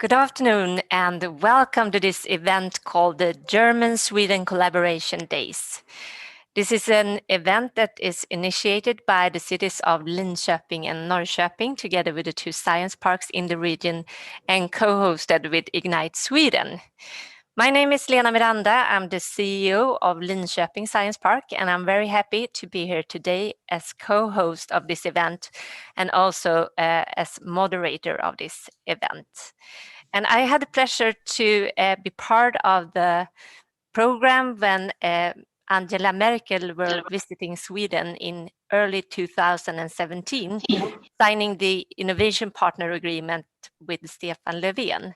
Good afternoon and welcome to this event called the German-Sweden Collaboration Days. This is an event that is initiated by the cities of Linköping and Norrköping together with the two science parks in the region and co-hosted with Ignite Sweden. My name is Lena Miranda. I'm the CEO of Linköping Science Park, and I'm very happy to be here today as co-host of this event and also as moderator of this event. And I had the pleasure to be part of the program when Angela Merkel were visiting Sweden in early 2017, signing the Innovation Partner Agreement with Stefan Löwgren.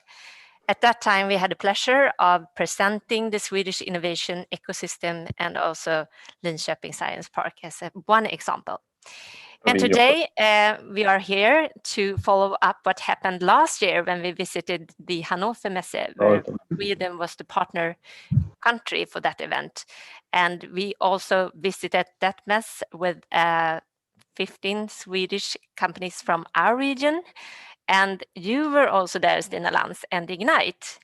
At that time, we had the pleasure of presenting the Swedish innovation ecosystem and also Linköping Science Park as one example. And today we are here to follow up what happened last year when we visited the Hannover Messe, where Sweden was the partner country for that event. And we also visited that mess with 15 Swedish companies from our region. And you were also there, Stina Lantz, and Ignite,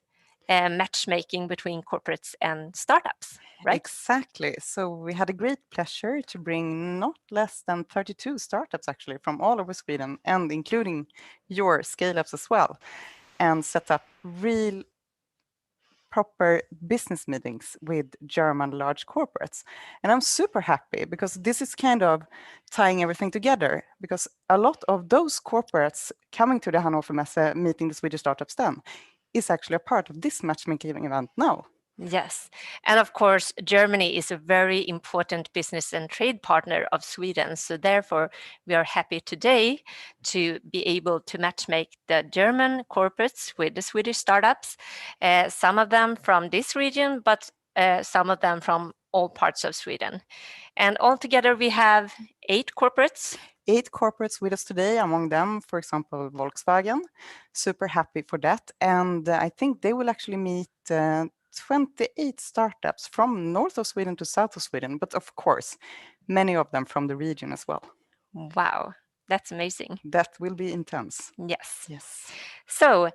matchmaking between corporates and startups, right? Exactly. So we had a great pleasure to bring not less than 32 startups actually from all over Sweden, and including your Scaleups as well, and set up real proper business meetings with German large corporates. And I'm super happy because this is kind of tying everything together, because a lot of those corporates coming to the Hannover Messe, meeting the Swedish startups then, is actually a part of this matchmaking event now. Yes, and of course, Germany is a very important business and trade partner of Sweden. So therefore, we are happy today to be able to matchmake the German corporates with the Swedish startups, some of them from this region, but some of them from all parts of Sweden. And altogether, we have 8 corporates. 8 corporates with us today, among them, for example, Volkswagen. Super happy for that. And I think they will actually meet 28 startups from north of Sweden to south of Sweden, but of course, many of them from the region as well. Wow, that's amazing. That will be intense. Yes. Yes. So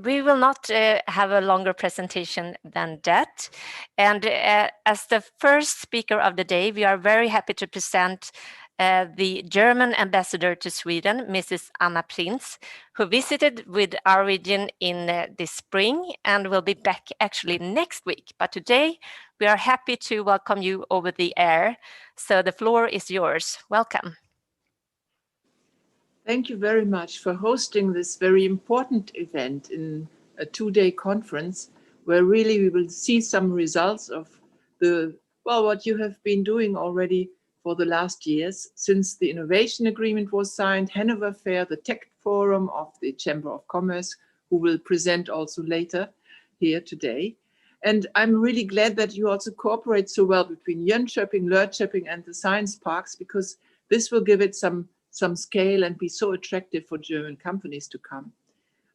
we will not have a longer presentation than that. And as the first speaker of the day, we are very happy to present the German ambassador to Sweden, Mrs. Anna Prinz, who visited with our region in this spring and will be back actually next week. But today we are happy to welcome you over the air. So the floor is yours. Welcome. Thank you very much for hosting this very important event in a 2-day conference where really we will see some results of what you have been doing already for the last years since the innovation agreement was signed, Hanover Fair, the Tech Forum of the Chamber of Commerce, who will present also later here today. And I'm really glad that you also cooperate so well between Jönköping, Löwgren, and the science parks, because this will give it some scale and be so attractive for German companies to come.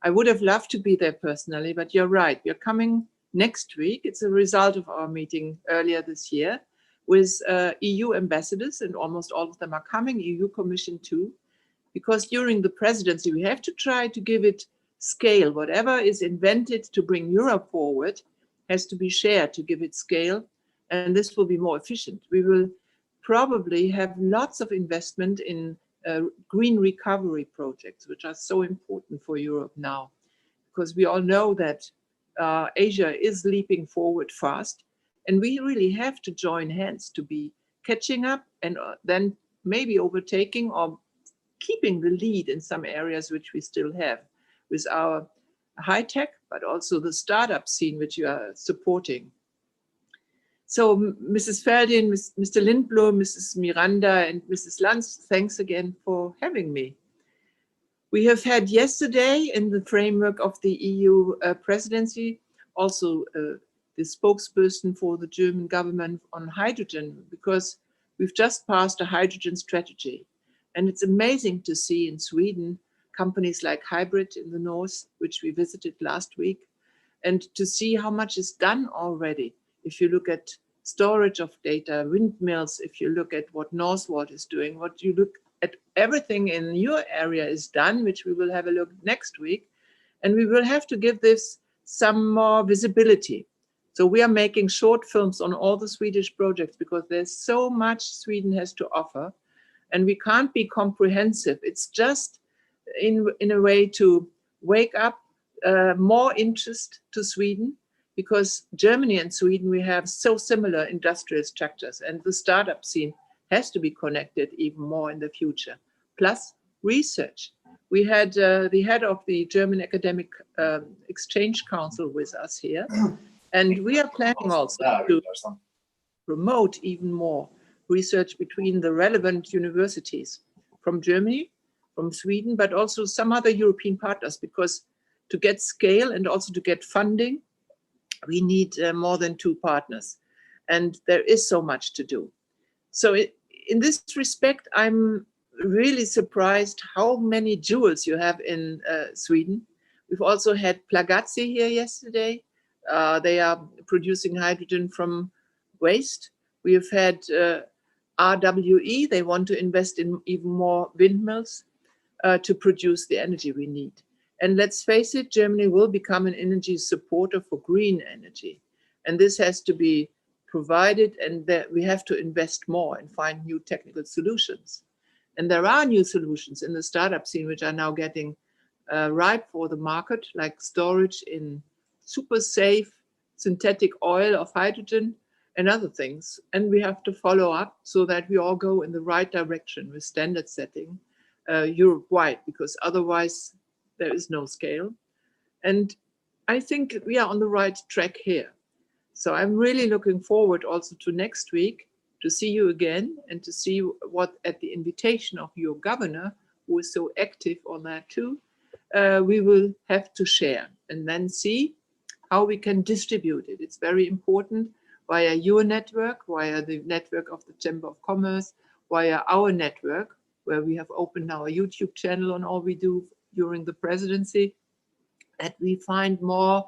I would have loved to be there personally, but you're right. We're coming next week. It's a result of our meeting earlier this year with EU ambassadors, and almost all of them are coming, EU Commission too, because during the presidency, we have to try to give it scale. Whatever is invented to bring Europe forward has to be shared to give it scale, and this will be more efficient. We will probably have lots of investment in green recovery projects, which are so important for Europe now, because we all know that Asia is leaping forward fast, and we really have to join hands to be catching up and then maybe overtaking or keeping the lead in some areas which we still have with our high tech, but also the startup scene which you are supporting. So Mrs. Felldin, Mr. Lindblom, Mrs. Miranda, and Mrs. Lantz, thanks again for having me. We have had yesterday, in the framework of the EU presidency, also the spokesperson for the German government on hydrogen, because we've just passed a hydrogen strategy. And it's amazing to see in Sweden companies like Hybrid in the north, which we visited last week, and to see how much is done already. If you look at storage of data, windmills, if you look at what Northvolt is doing, what you look at everything in your area is done, which we will have a look next week. And we will have to give this some more visibility. So we are making short films on all the Swedish projects because there's so much Sweden has to offer, and we can't be comprehensive. It's just in a way to wake up more interest to Sweden, because Germany and Sweden, we have so similar industrial structures, and the startup scene has to be connected even more in the future. Plus research. We had the head of the German Academic Exchange Council with us here, and we are planning also to promote even more research between the relevant universities from Germany, from Sweden, but also some other European partners, because to get scale and also to get funding, we need more than 2 partners. And there is so much to do. So in this respect, I'm really surprised how many jewels you have in Sweden. We've also had Plagazzi here yesterday. They are producing hydrogen from waste. We have had RWE. They want to invest in even more windmills to produce the energy we need. And let's face it, Germany will become an energy supporter for green energy. And this has to be provided, and that we have to invest more and find new technical solutions. And there are new solutions in the startup scene which are now getting ripe for the market, like storage in super safe synthetic oil of hydrogen and other things. And we have to follow up so that we all go in the right direction with standard setting Europe-wide, because otherwise there is no scale. And I think we are on the right track here. So I'm really looking forward also to next week to see you again and to see what, at the invitation of your governor, who is so active on that too, we will have to share, and then see how we can distribute it. It's very important via your network, via the network of the Chamber of Commerce, via our network, where we have opened our YouTube channel on all we do during the presidency, that we find more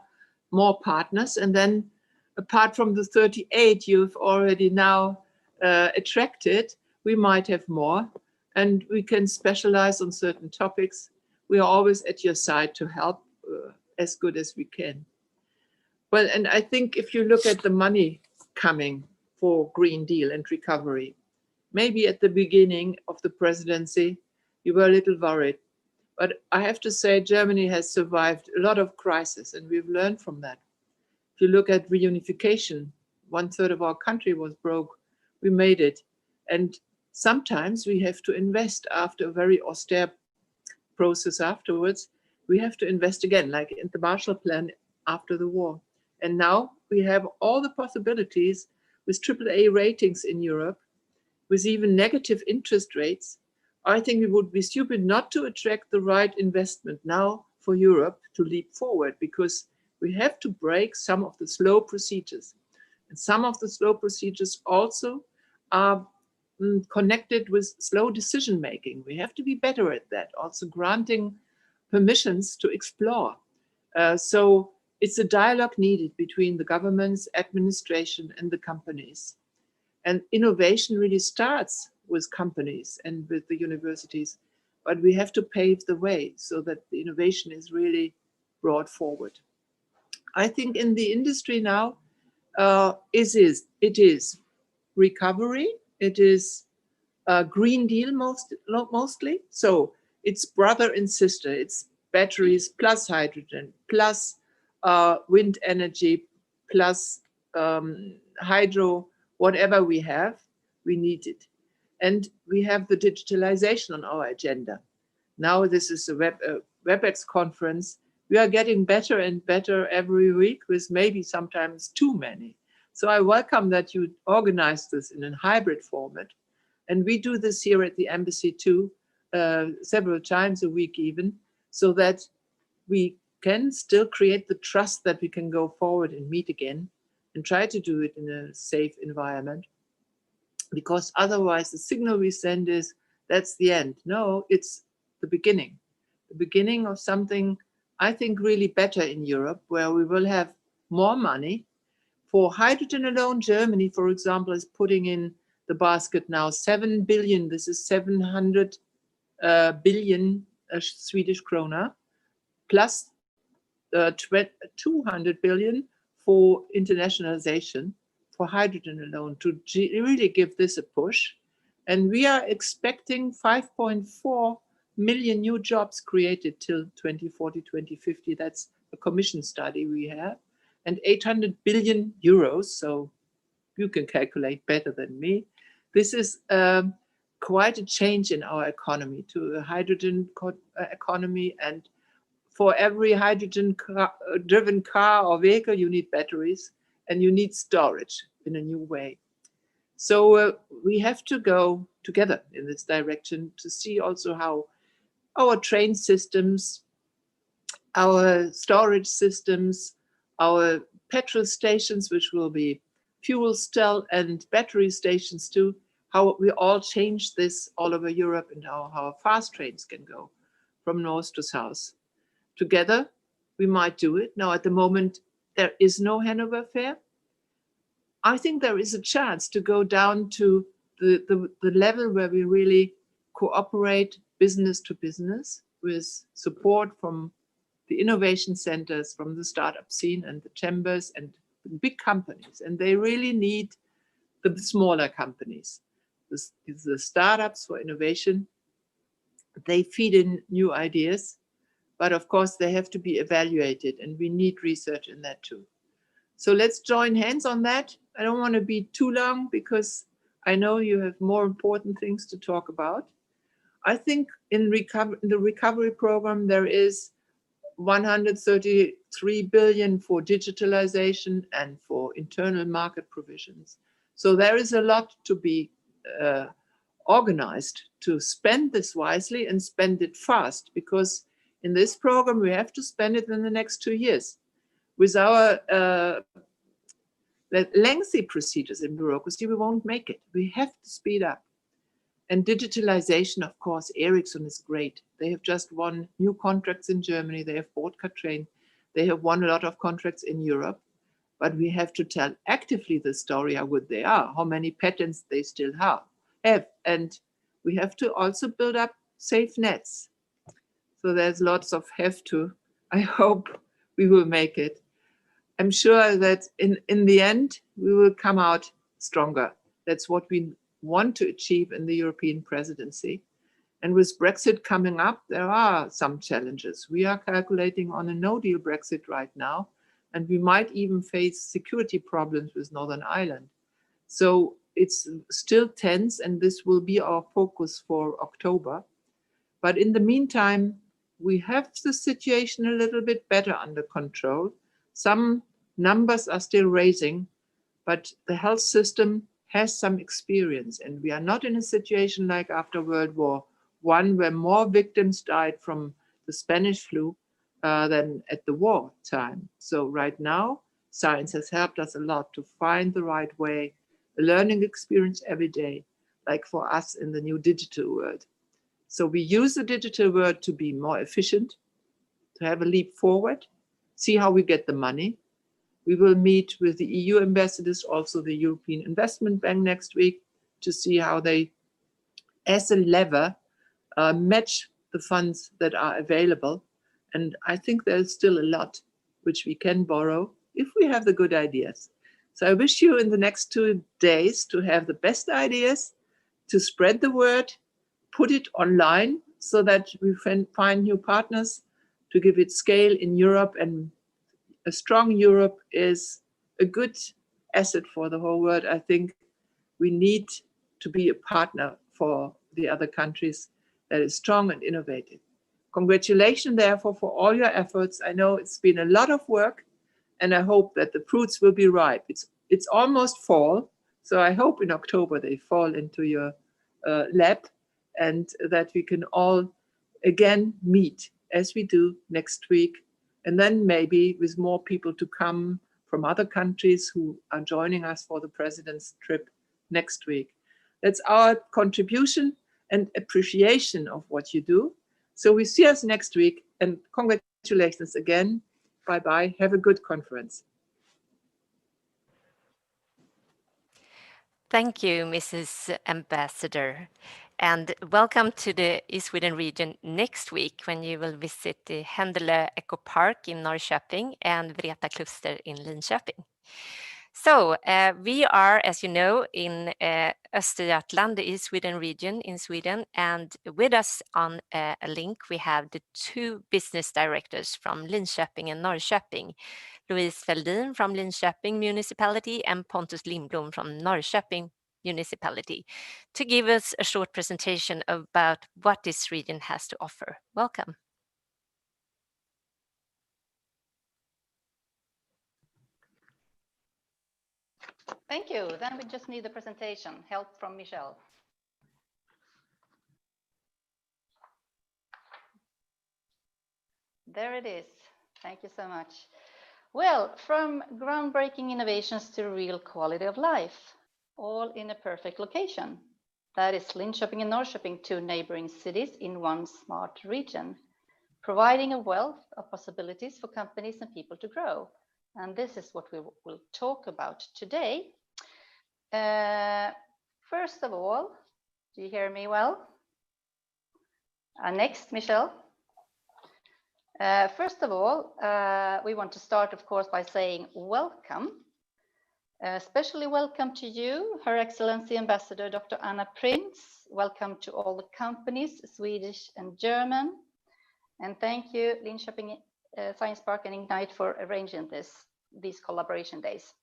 partners. And then apart from the 38 you've already now attracted, we might have more, and we can specialize on certain topics. We are always at your side to help as good as we can. Well, and I think if you look at the money coming for Green Deal and recovery, maybe at the beginning of the presidency, you were a little worried. But I have to say, Germany has survived a lot of crises, and we've learned from that. If you look at reunification, 1/3 of our country was broke. We made it. And sometimes we have to invest after a very austere process afterwards. We have to invest again, like in the Marshall Plan after the war. And now we have all the possibilities with AAA ratings in Europe, with even negative interest rates. I think it would be stupid not to attract the right investment now for Europe to leap forward, because we have to break some of the slow procedures. And some of the slow procedures also are connected with slow decision making. We have to be better at that, also granting permissions to explore. So it's a dialogue needed between the governments, administration, and the companies. And innovation really starts with companies and with the universities, but we have to pave the way so that the innovation is really brought forward. I think in the industry now, it is recovery, it is Green Deal mostly. So it's brother and sister, it's batteries plus hydrogen, plus wind energy, plus hydro, whatever we have, we need it. And we have the digitalization on our agenda. Now this is a WebEx conference. We are getting better and better every week, with maybe sometimes too many. So I welcome that you organize this in a hybrid format. And we do this here at the embassy too, several times a week even, so that we can still create the trust that we can go forward and meet again and try to do it in a safe environment. Because otherwise the signal we send is, that's the end. No, it's the beginning of something, I think, really better in Europe, where we will have more money. For hydrogen alone, Germany, for example, is putting in the basket now 7 billion. This is 700 billion Swedish krona, plus 200 billion for internationalization, for hydrogen alone, to really give this a push. And we are expecting 5.4 million new jobs created till 2040, 2050. That's a commission study we have. And 800 billion euros, so you can calculate better than me. This is quite a change in our economy to a hydrogen economy. And for every hydrogen-driven car or vehicle, you need batteries and you need storage in a new way. So we have to go together in this direction to see also how our train systems, our storage systems, our petrol stations, which will be fuel cell and battery stations too, how we all change this all over Europe, and how fast trains can go from north to south. Together, we might do it. Now, at the moment, there is no Hanover Fair. I think there is a chance to go down to the level where we really cooperate business to business with support from the innovation centers, from the startup scene and the chambers and the big companies. And they really need the smaller companies. The startups for innovation, they feed in new ideas, but of course they have to be evaluated, and we need research in that too. So let's join hands on that. I don't want to be too long because I know you have more important things to talk about. I think in the recovery program, there is 133 billion for digitalization and for internal market provisions. So there is a lot to be organized to spend this wisely and spend it fast, because in this program, we have to spend it in the next 2 years. With our lengthy procedures in bureaucracy, we won't make it. We have to speed up. And digitalization, of course, Ericsson is great. They have just won new contracts in Germany. They have bought Katrain. They have won a lot of contracts in Europe. But we have to tell actively the story, how good they are, how many patents they still have. And we have to also build up safe nets. So there's lots of have to. I hope we will make it. I'm sure that in the end, we will come out stronger. That's what we want to achieve in the European presidency. And with Brexit coming up, there are some challenges. We are calculating on a no-deal Brexit right now, and we might even face security problems with Northern Ireland. So it's still tense, and this will be our focus for October. But in the meantime, we have the situation a little bit better under control. Some numbers are still rising, but the health system has some experience, and we are not in a situation like after World War I, where more victims died from the Spanish flu than at the war time. So right now, science has helped us a lot to find the right way, a learning experience every day, like for us in the new digital world. So we use the digital world to be more efficient, to have a leap forward, see how we get the money. We will meet with the EU ambassadors, also the European Investment Bank next week, to see how they, as a lever, match the funds that are available. And I think there's still a lot which we can borrow if we have the good ideas. So I wish you in the next 2 days to have the best ideas, to spread the word, put it online so that we find new partners to give it scale in Europe. And a strong Europe is a good asset for the whole world. I think we need to be a partner for the other countries that is strong and innovative. Congratulations, therefore, for all your efforts. I know it's been a lot of work, and I hope that the fruits will be ripe. It's almost fall, so I hope in October they fall into your lap, and that we can all again meet as we do next week. And then maybe with more people to come from other countries who are joining us for the president's trip next week. That's our contribution and appreciation of what you do. So we see us next week, and congratulations again. Bye-bye. Have a good conference. Thank you, Mrs. Ambassador. And welcome to the East Sweden region next week when you will visit the Handelskammaren Eco Park in Norrköping and Vreta Cluster in Linköping. So we are, as you know, in Östergötland, the East Sweden region in Sweden, and with us on a link we have the two business directors from Linköping and Norrköping, Louise Felldin from Linköping municipality and Pontus Lindblom from Norrköping municipality, to give us a short presentation about what this region has to offer. Welcome. Thank you. Then we just need the presentation. Help from Michelle. There it is. Thank you so much. Well, from groundbreaking innovations to real quality of life, all in a perfect location. That is Linköping and Norrköping, two neighboring cities in one smart region, providing a wealth of possibilities for companies and people to grow. And this is what we will talk about today. First of all, do you hear me well? Next, Michelle. First of all, we want to start, of course, by saying welcome. Especially welcome to you, Her Excellency Ambassador Dr. Anna Prinz. Welcome to all the companies, Swedish and German. And thank you, Linköping Science Park and Ignite, for arranging these collaboration days.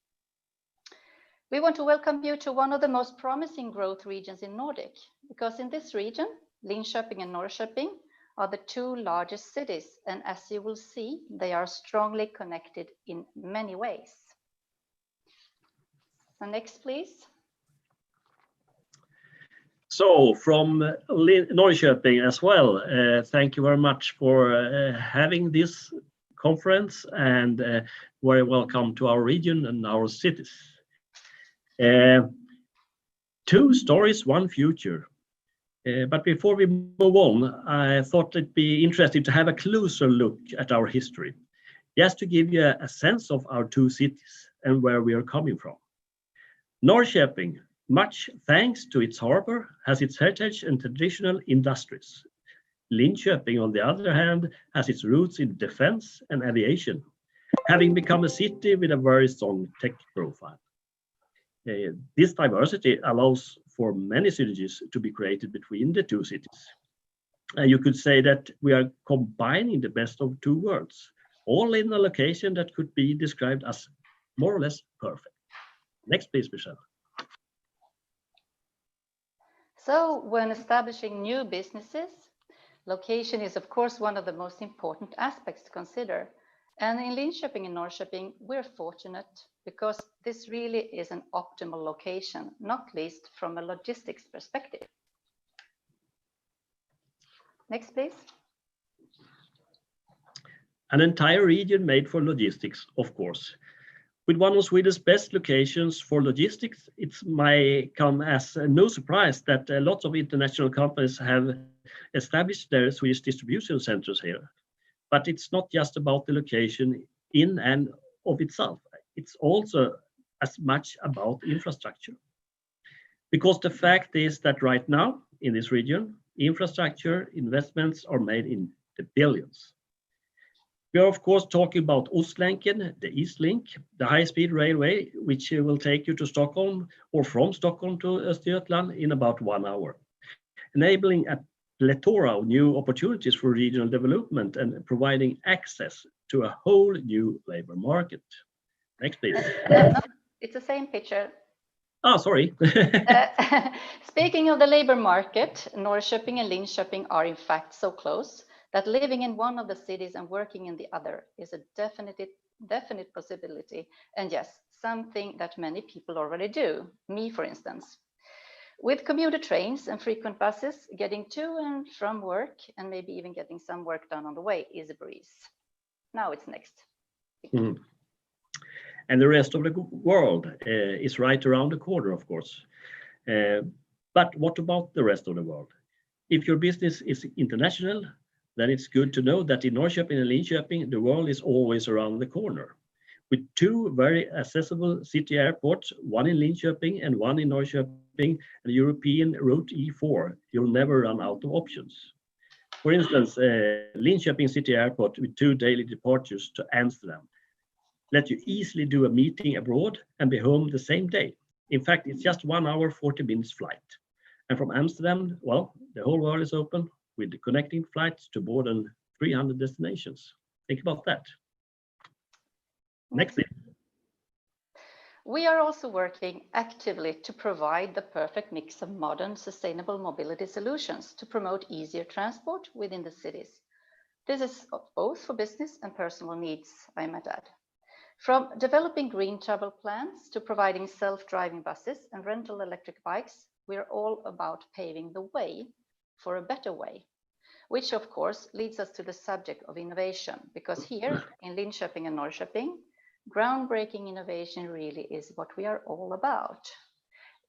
We want to welcome you to one of the most promising growth regions in Nordic, because in this region, Linköping and Norrköping are the two largest cities, and as you will see, they are strongly connected in many ways. So next, please. So from Norrköping as well, thank you very much for having this conference, and very welcome to our region and our cities. Two stories, one future. But before we move on, I thought it'd be interesting to have a closer look at our history, just to give you a sense of our two cities and where we are coming from. Norrköping, much thanks to its harbor, has its heritage and traditional industries. Linköping, on the other hand, has its roots in defense and aviation, having become a city with a very strong tech profile. This diversity allows for many synergies to be created between the two cities. You could say that we are combining the best of two worlds, all in a location that could be described as more or less perfect. Next, please, Michelle. So when establishing new businesses, location is, of course, one of the most important aspects to consider. And in Linköping and Norrköping, we're fortunate because this really is an optimal location, not least from a logistics perspective. Next, please. An entire region made for logistics, of course. With one of Sweden's best locations for logistics, it might come as no surprise that lots of international companies have established their Swedish distribution centers here. But it's not just about the location in and of itself. It's also as much about infrastructure. Because the fact is that right now in this region, infrastructure investments are made in the billions. We are, of course, talking about Ostlänken, the East Link, the high-speed railway, which will take you to Stockholm or from Stockholm to Östergötland in about 1 hour, enabling a plethora of new opportunities for regional development and providing access to a whole new labor market. Next, please. No, it's the same picture. Oh, sorry. Speaking of the labor market, Norrköping and Linköping are in fact so close that living in one of the cities and working in the other is a definite possibility. And yes, something that many people already do, me for instance. With commuter trains and frequent buses, getting to and from work and maybe even getting some work done on the way is a breeze. Now it's next. And the rest of the world is right around the corner, of course. But what about the rest of the world? If your business is international, then it's good to know that in Norrköping and Linköping, the world is always around the corner. with two very accessible city airports, one in Linköping and one in Norrköping, and European Route E4, you'll never run out of options. For instance, Linköping City Airport with 2 daily departures to Amsterdam let you easily do a meeting abroad and be home the same day. In fact, it's just 1 hour, 40 minutes flight. And from Amsterdam, well, the whole world is open with the connecting flights to more than 300 destinations. Think about that. Next, please. We are also working actively to provide the perfect mix of modern, sustainable mobility solutions to promote easier transport within the cities. This is both for business and personal needs, I might add. From developing green travel plans to providing self-driving buses and rental electric bikes, we are all about paving the way for a better way, which of course leads us to the subject of innovation, because here in Linköping and Norrköping, groundbreaking innovation really is what we are all about.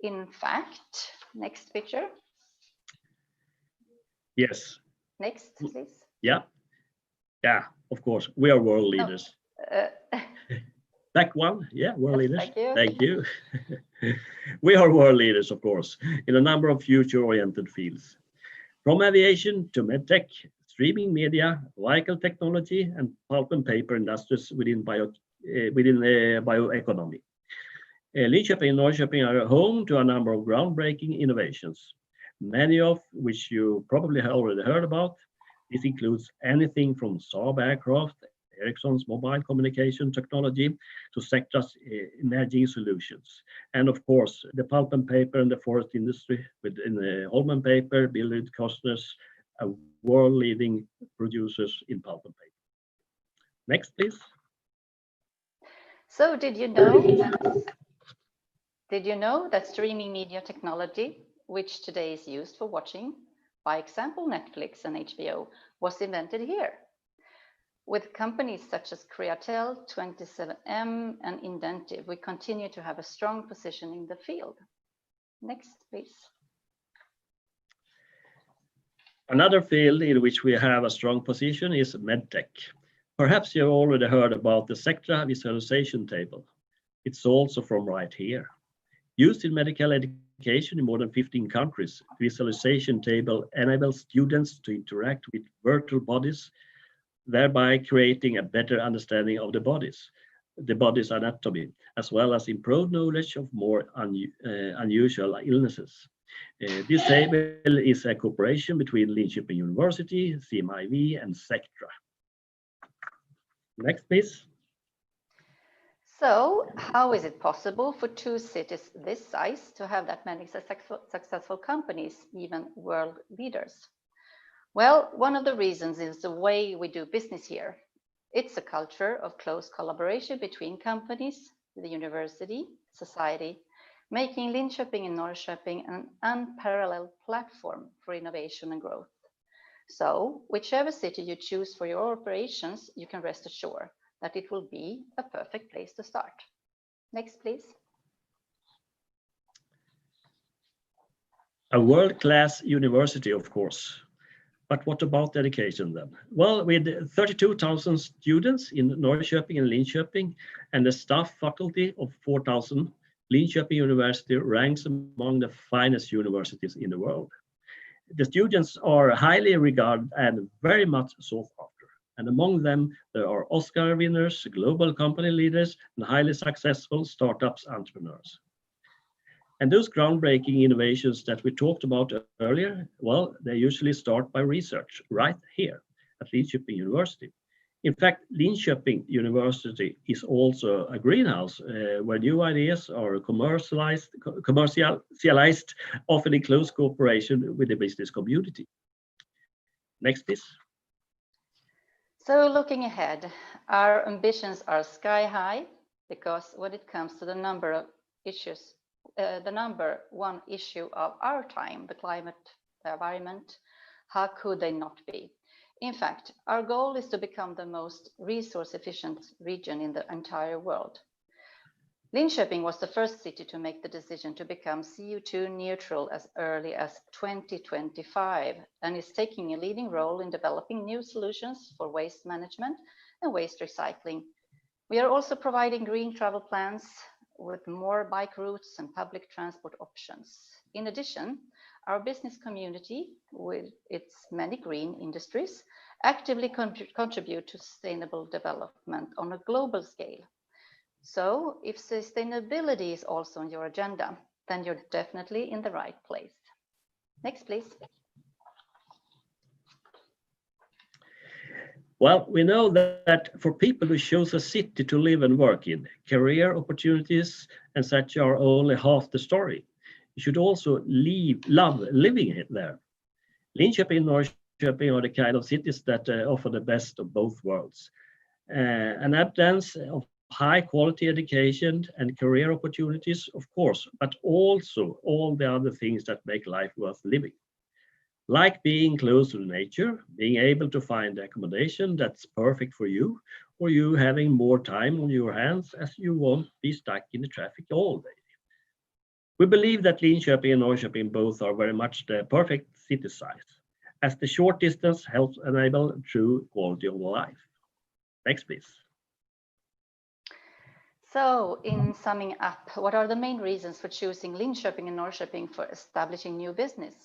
In fact, next picture. Yes. Next, please. Yeah. Yeah, of course. We are world leaders. Back one. Yeah, world leaders. Thank you. Thank you. We are world leaders, of course, in a number of future-oriented fields. From aviation to medtech, streaming media, vehicle technology, and pulp and paper industries within bioeconomy. Linköping and Norrköping are home to a number of groundbreaking innovations, many of which you probably already heard about. This includes anything from Saab aircraft, Ericsson's mobile communication technology, to Sectra's imaging solutions. And of course, the pulp and paper and the forest industry within the Holman Paper, Billerud Korsnäs, world-leading producers in pulp and paper. Next, please. So did you know that streaming media technology, which today is used for watching, by example, Netflix and HBO, was invented here? With companies such as Createl, 27M, and Indentiv, we continue to have a strong position in the field. Next, please. Another field in which we have a strong position is medtech. Perhaps you've already heard about the Sectra visualization table. It's also from right here. Used in medical education in more than 15 countries, the visualization table enables students to interact with virtual bodies, thereby creating a better understanding of the body's anatomy, as well as improved knowledge of more unusual illnesses. This table is a cooperation between Linköping University, CMIV, and Sectra. Next, please. So how is it possible for two cities this size to have that many successful companies, even world leaders? Well, one of the reasons is the way we do business here. It's a culture of close collaboration between companies, the university, society, making Linköping and Norrköping an unparalleled platform for innovation and growth. So whichever city you choose for your operations, you can rest assured that it will be a perfect place to start. Next, please. A world-class university, of course. But what about education then? Well, with 32,000 students in Norrköping and Linköping and a staff faculty of 4,000, Linköping University ranks among the finest universities in the world. The students are highly regarded and very much sought after. And among them, there are Oscar winners, global company leaders, and highly successful startups entrepreneurs. And those groundbreaking innovations that we talked about earlier, well, they usually start by research right here at Linköping University. In fact, Linköping University is also a greenhouse where new ideas are commercialized, often in close cooperation with the business community. Next, please. So looking ahead, our ambitions are sky high because when it comes to the number of issues, the number one issue of our time, the climate, the environment, how could they not be? In fact, our goal is to become the most resource efficient region in the entire world. Linköping was the first city to make the decision to become CO2 neutral as early as 2025 and is taking a leading role in developing new solutions for waste management and waste recycling We are also providing green travel plans with more bike routes and public transport options. In addition, our business community, with its many green industries, actively contribute to sustainable development on a global scale. So if sustainability is also on your agenda, then you're definitely in the right place. Next, please. Well, we know that for people who choose a city to live and work in, career opportunities and such are only half the story. You should also love living there. Linköping and Norrköping are the kind of cities that offer the best of both worlds. An abundance of high quality education and career opportunities, of course, but also all the other things that make life worth living. Like being close to nature, being able to find accommodation that's perfect for you, or you having more time on your hands as you won't be stuck in the traffic all day. We believe that Linköping and Norrköping both are very much the perfect city size, as the short distance helps enable true quality of life. Next, please. So, in summing up, what are the main reasons for choosing Linköping and Norrköping for establishing new business?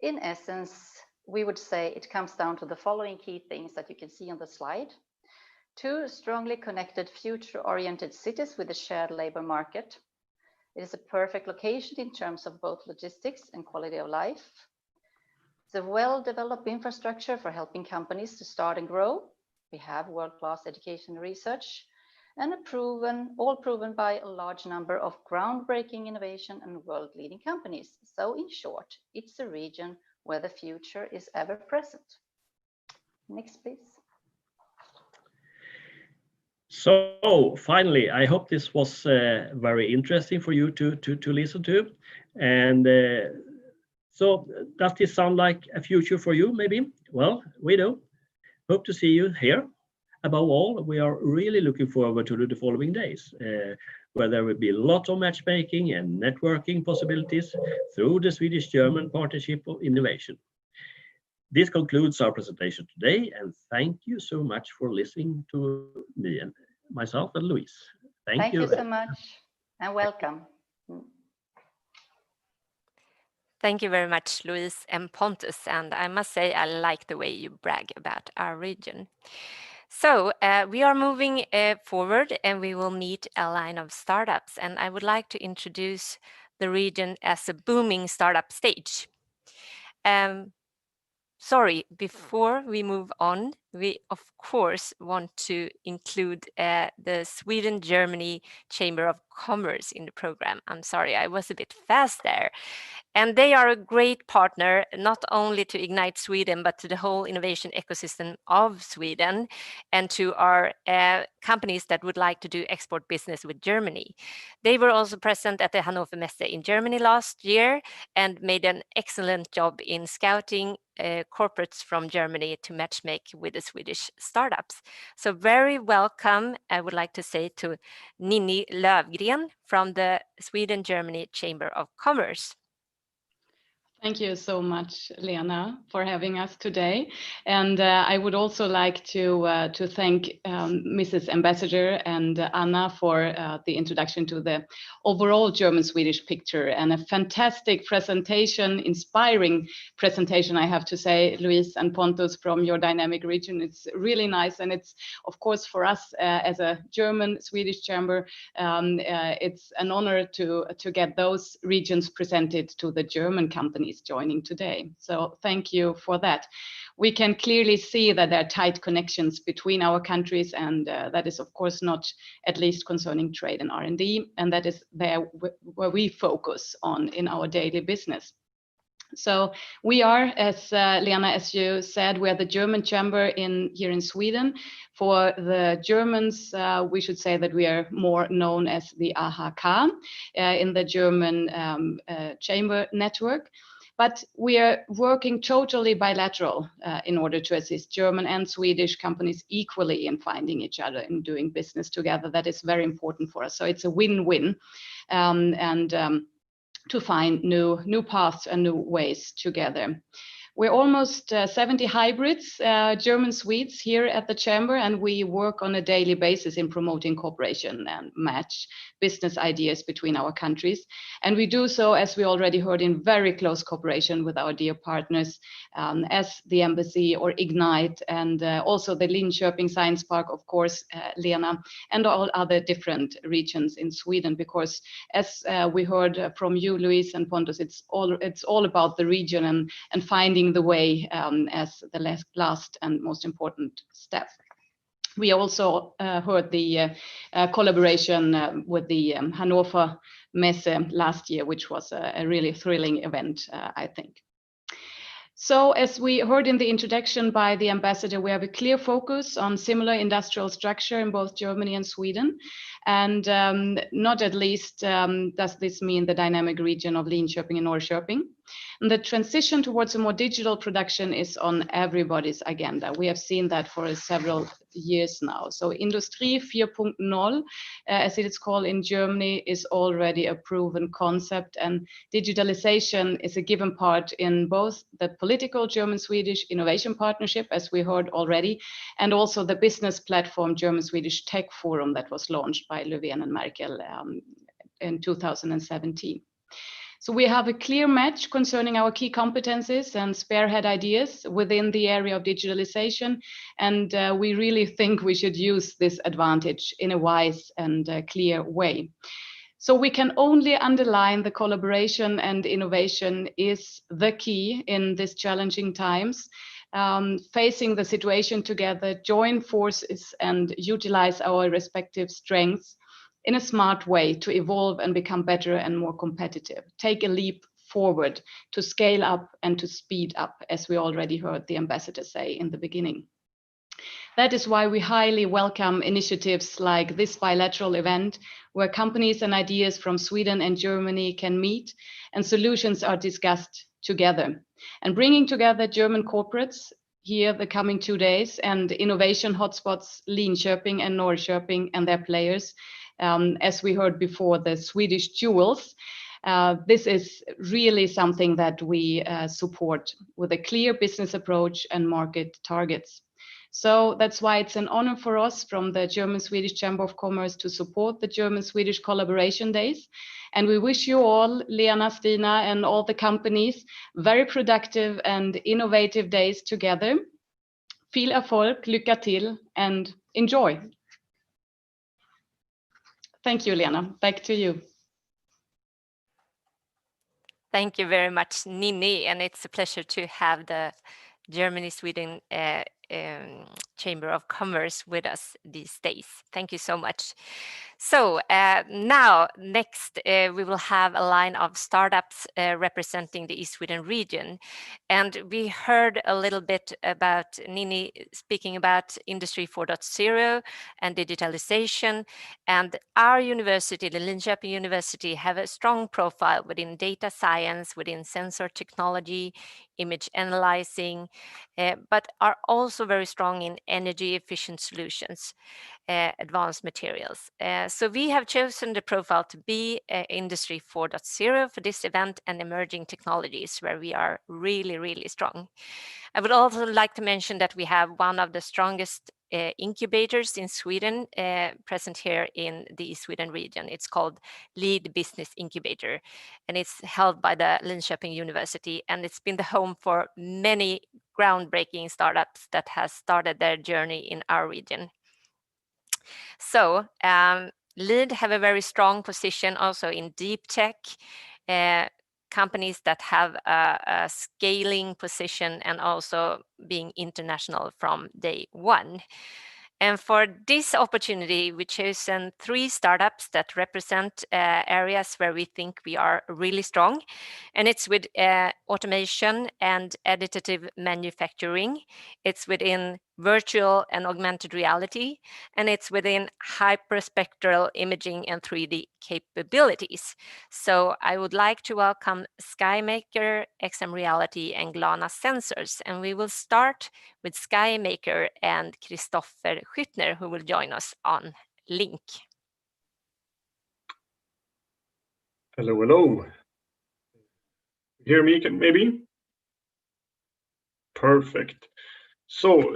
In essence, we would say it comes down to the following key things that you can see on the slide. 2 strongly connected, future-oriented cities with a shared labor market. It is a perfect location in terms of both logistics and quality of life. It's a well-developed infrastructure for helping companies to start and grow. We have world-class education and research, and all proven by a large number of groundbreaking innovation and world-leading companies. So in short, it's a region where the future is ever present. Next, please. So finally, I hope this was very interesting for you to listen to. And so does this sound like a future for you, maybe? Well, we do. Hope to see you here. Above all, we are really looking forward to the following days, where there will be a lot of matchmaking and networking possibilities through the Swedish-German Partnership of Innovation. This concludes our presentation today, and thank you so much for listening to me and myself and Louise. Thank you so much, and welcome. Thank you very much, Louise and Pontus, and I must say I like the way you brag about our region. So we are moving forward, and we will meet a line of startups, and I would like to introduce the region as a booming startup stage. Before we move on, we of course want to include the Sweden-Germany Chamber of Commerce in the program. I'm sorry, I was a bit fast there. And they are a great partner, not only to Ignite Sweden, but to the whole innovation ecosystem of Sweden and to our companies that would like to do export business with Germany. They were also present at the Hannover Messe in Germany last year and made an excellent job in scouting corporates from Germany to matchmake with the Swedish startups. So very welcome, I would like to say, to Ninni Löwgren from the Sweden-Germany Chamber of Commerce. Thank you so much, Lena, for having us today. And I would also like to thank Mrs. Ambassador and Anna for the introduction to the overall German-Swedish picture, and a fantastic presentation, inspiring presentation, I have to say, Louise and Pontus from your dynamic region. It's really nice. And it's, of course, for us as a German-Swedish chamber, it's an honor to get those regions presented to the German companies joining today. So thank you for that. We can clearly see that there are tight connections between our countries, and that is of course not at least concerning trade and R&D, and that is there where we focus on in our daily business. So we are, as Lena, as you said, we are the German chamber here in Sweden. For the Germans, we should say that we are more known as the AHK in the German chamber network. But we are working totally bilateral in order to assist German and Swedish companies equally in finding each other and doing business together. That is very important for us. So it's a win-win, and to find new paths and new ways together. We're almost 70 hybrids, German Swedes here at the Chamber, and we work on a daily basis in promoting cooperation and match business ideas between our countries. And we do so, as we already heard, in very close cooperation with our dear partners as the Embassy or Ignite, and also the Linköping Science Park, of course, Lena, and all other different regions in Sweden, because as we heard from you, Louise and Pontus, it's all about the region and finding the way as the last and most important step. We also heard the collaboration with the Hannover Messe last year, which was a really thrilling event, I think. So as we heard in the introduction by the ambassador, we have a clear focus on similar industrial structure in both Germany and Sweden. And not at least does this mean the dynamic region of Linköping and Norrköping. And the transition towards a more digital production is on everybody's agenda. We have seen that for several years now. So Industrie 4.0, as it is called in Germany, is already a proven concept, and digitalization is a given part in both the political German-Swedish innovation partnership, as we heard already, and also the business platform German-Swedish Tech Forum that was launched by Löwgren and Merkel in 2017. So we have a clear match concerning our key competencies and spearhead ideas within the area of digitalization. And we really think we should use this advantage in a wise and clear way. So we can only underline the collaboration and innovation is the key in these challenging times. Facing the situation together, join forces and utilize our respective strengths in a smart way to evolve and become better and more competitive. Take a leap forward to scale up and to speed up, as we already heard the ambassador say in the beginning. That is why we highly welcome initiatives like this bilateral event, where companies and ideas from Sweden and Germany can meet and solutions are discussed together. And bringing together German corporates here the coming 2 days and innovation hotspots Linköping and Norrköping and their players, as we heard before, the Swedish jewels. This is really something that we support with a clear business approach and market targets. So that's why it's an honor for us from the German-Swedish Chamber of Commerce to support the German-Swedish Collaboration Days. And we wish you all, Lena, Stina, and all the companies, very productive and innovative days together. Viel Erfolg, lycka till, and enjoy. Thank you, Lena. Back to you. Thank you very much, Ninni, and it's a pleasure to have the Germany-Sweden Chamber of Commerce with us these days. Thank you so much. So now, next, we will have a line of startups representing the East Sweden region. And we heard a little bit about Ninni speaking about Industry 4.0 and digitalization. And our university, the Linköping University, have a strong profile within data science, within sensor technology, image analyzing, but are also very strong in energy efficient solutions, advanced materials. So we have chosen the profile to be Industry 4.0 for this event and emerging technologies where we are really, really strong. I would also like to mention that we have one of the strongest incubators in Sweden present here in the East Sweden region. It's called Lead Business Incubator, and it's held by the Linköping University, and it's been the home for many groundbreaking startups that has started their journey in our region. So Lead have a very strong position also in deep tech, companies that have a scaling position and also being international from day one. And for this opportunity, we chosen 3 startups that represent areas where we think we are really strong. And it's with automation and additive manufacturing. It's within virtual and augmented reality, and it's within hyperspectral imaging and 3D capabilities. So I would like to welcome SkyMaker, XM Reality, and Glana Sensors. And we will start with SkyMaker and Christopher Schüttner, who will join us on link. Hello, hello. Hear me, maybe? Perfect. So,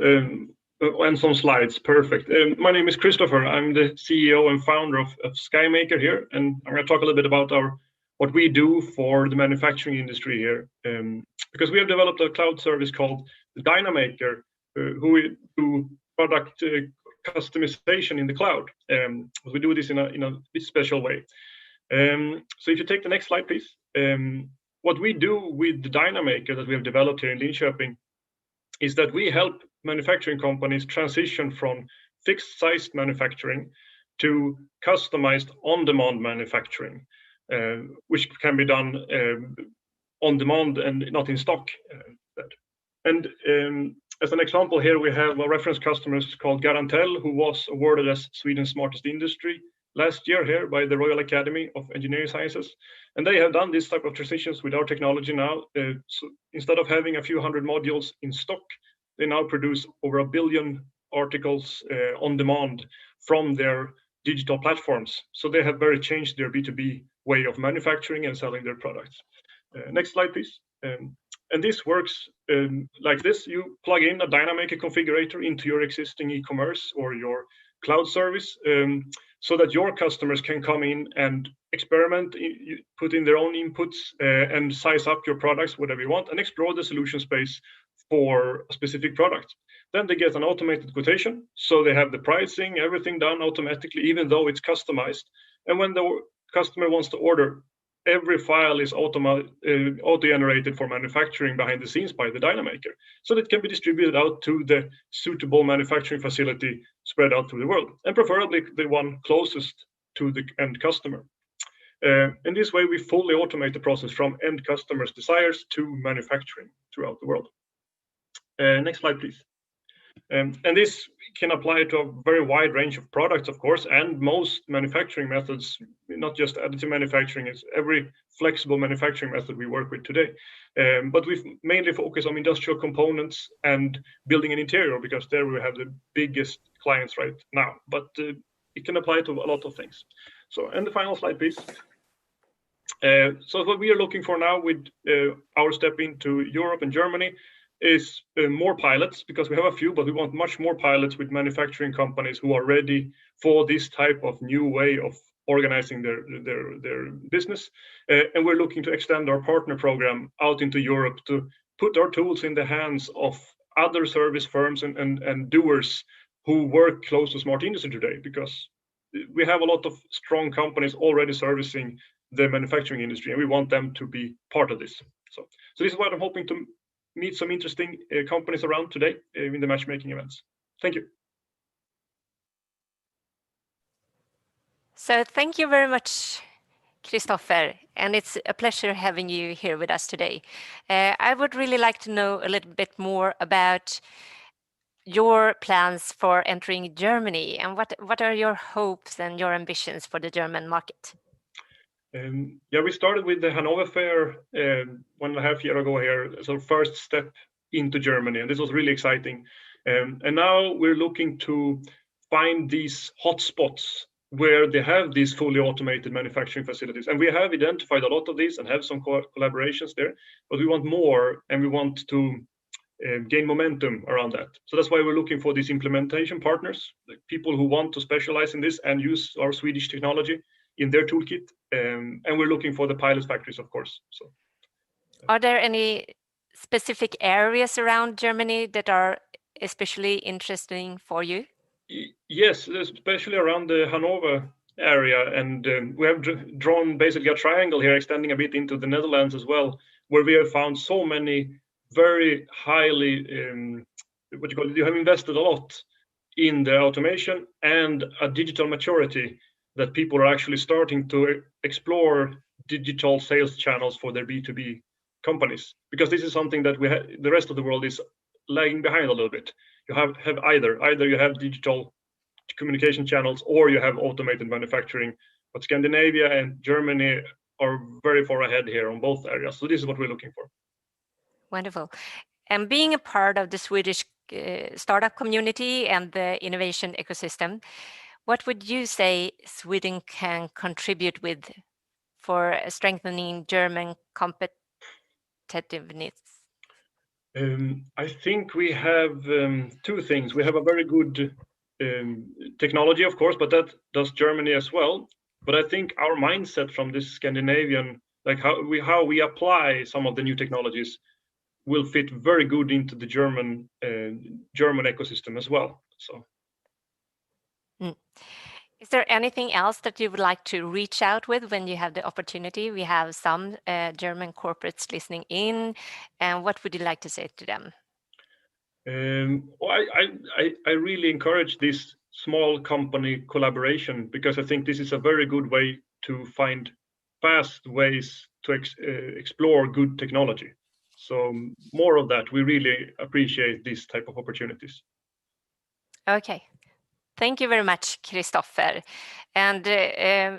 and some slides. Perfect. My name is Christopher. I'm the CEO and founder of SkyMaker here, and I'm going to talk a little bit about what we do for the manufacturing industry here. Because we have developed a cloud service called the DynaMaker, who we do product customization in the cloud. We do this in a bit special way. So if you take the next slide, please. What we do with the DynaMaker that we have developed here in Linköping is that we help manufacturing companies transition from fixed-sized manufacturing to customized on-demand manufacturing, which can be done on demand and not in stock. And as an example here, we have a reference customer called Garantel, who was awarded as Sweden's smartest industry last year here by the Royal Academy of Engineering Sciences. And they have done this type of transitions with our technology now. So instead of having a few hundred modules in stock, they now produce over 1 billion articles on demand from their digital platforms. So they have very changed their B2B way of manufacturing and selling their products. Next slide, please. And this works like this. You plug in a DynaMaker configurator into your existing e-commerce or your cloud service, so that your customers can come in and experiment, put in their own inputs, and size up your products, whatever you want, and explore the solution space for a specific product. Then they get an automated quotation, so they have the pricing, everything done automatically, even though it's customized. And when the customer wants to order, every file is auto-generated for manufacturing behind the scenes by the DynaMaker, so that it can be distributed out to the suitable manufacturing facility spread out through the world, and preferably the one closest to the end customer. In this way, we fully automate the process from end customers' desires to manufacturing throughout the world. Next slide, please. And this can apply to a very wide range of products, of course, and most manufacturing methods, not just additive manufacturing, it's every flexible manufacturing method we work with today. But we mainly focus on industrial components and building an interior, because there we have the biggest clients right now. But it can apply to a lot of things. So, and the final slide, please. So what we are looking for now with our step into Europe and Germany is more pilots, because we have a few, but we want much more pilots with manufacturing companies who are ready for this type of new way of organizing their business. And we're looking to extend our partner program out into Europe to put our tools in the hands of other service firms and doers who work close to smart industry today, because we have a lot of strong companies already servicing the manufacturing industry, and we want them to be part of this. So this is what I'm hoping to meet some interesting companies around today in the matchmaking events. Thank you. So thank you very much, Christopher, and it's a pleasure having you here with us today. I would really like to know a little bit more about your plans for entering Germany, and what are your hopes and your ambitions for the German market? Yeah, we started with the Hanover Fair 1.5 years ago here as our first step into Germany, and this was really exciting. And now we're looking to find these hotspots where they have these fully automated manufacturing facilities. And we have identified a lot of these and have some collaborations there, but we want more, and we want to gain momentum around that. So that's why we're looking for these implementation partners, like people who want to specialize in this and use our Swedish technology in their toolkit, and we're looking for the pilot factories, of course. So, are there any specific areas around Germany that are especially interesting for you? Yes, especially around the Hanover area, and we have drawn basically a triangle here, extending a bit into the Netherlands as well, where we have found so many very highly, you have invested a lot in the automation and a digital maturity, that people are actually starting to explore digital sales channels for their B2B companies, because this is something that the rest of the world is lagging behind a little bit. You have either you have digital communication channels or you have automated manufacturing, but Scandinavia and Germany are very far ahead here on both areas. So this is what we're looking for. Wonderful. And being a part of the Swedish startup community and the innovation ecosystem, what would you say Sweden can contribute with for strengthening German competitiveness? I think we have two things. We have a very good technology, of course, but that does Germany as well. But I think our mindset from this Scandinavian, like how we apply some of the new technologies, will fit very good into the German ecosystem as well. So. Is there anything else that you would like to reach out with when you have the opportunity? We have some German corporates listening in, and what would you like to say to them? Well, I really encourage this small company collaboration, because I think this is a very good way to find fast ways to explore good technology. So more of that. We really appreciate this type of opportunities. Okay. Thank you very much, Christopher. And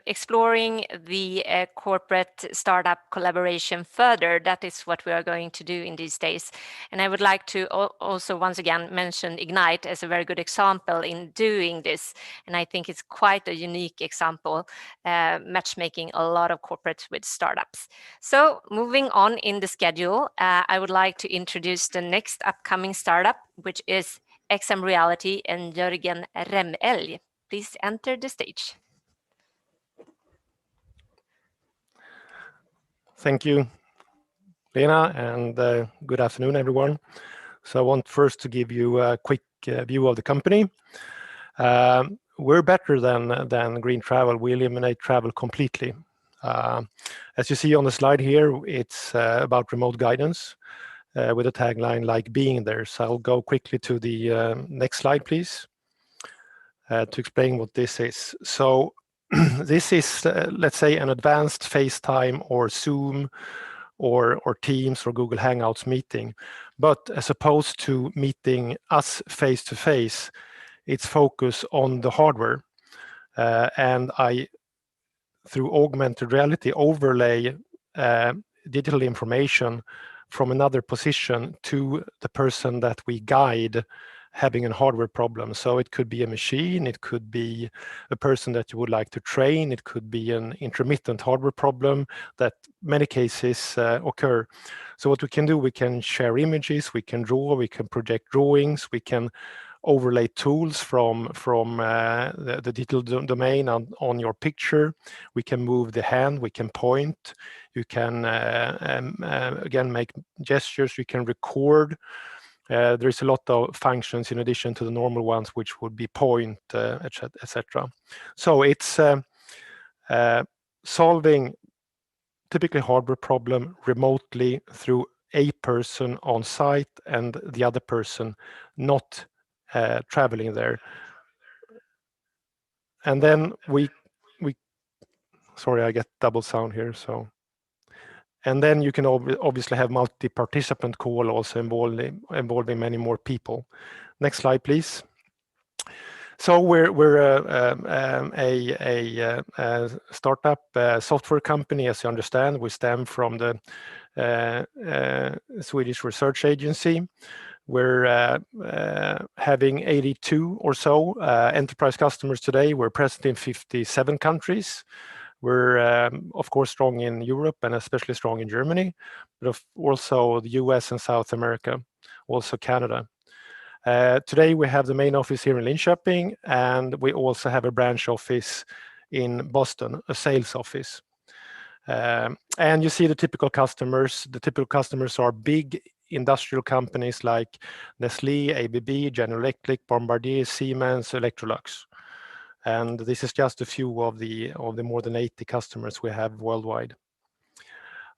exploring the corporate startup collaboration further, that is what we are going to do in these days. And I would like to also once again mention Ignite as a very good example in doing this. And I think it's quite a unique example, matchmaking a lot of corporates with startups. So moving on in the schedule, I would like to introduce the next upcoming startup, which is XM Reality and Jörgen Remelj. Please enter the stage. Thank you, Lena, and good afternoon, everyone. So I want first to give you a quick view of the company. We're better than green travel. We eliminate travel completely. As you see on the slide here, it's about remote guidance. With a tagline like being there. So I'll go quickly to the next slide, please, to explain what this is. So this is, let's say, an advanced FaceTime or Zoom or Teams or Google Hangouts meeting. But as opposed to meeting us face to face, it's focused on the hardware. And I, through augmented reality, overlay digital information from another position to the person that we guide having a hardware problem. So it could be a machine, it could be a person that you would like to train, it could be an intermittent hardware problem that many cases occur. So what we can do, we can share images, we can draw, we can project drawings, we can overlay tools from the digital domain on your picture. We can move the hand, we can point, you can again make gestures, you can record. There's a lot of functions in addition to the normal ones, which would be point, etc. So it's solving typically hardware problem remotely through a person on site and the other person not traveling there. And then we sorry, I get double sound here. So, and then you can obviously have multi-participant call also involving many more people. Next slide, please. So we're a startup software company, as you understand. We stem from the Swedish research agency. We're having 82 or so enterprise customers today. We're present in 57 countries. We're, of course, strong in Europe and especially strong in Germany, but also the US and South America, also Canada. Today, we have the main office here in Linköping, and we also have a branch office in Boston, a sales office. And you see the typical customers. The typical customers are big industrial companies like Nestlé, ABB, General Electric, Bombardier, Siemens, Electrolux. And this is just a few of the more than 80 customers we have worldwide.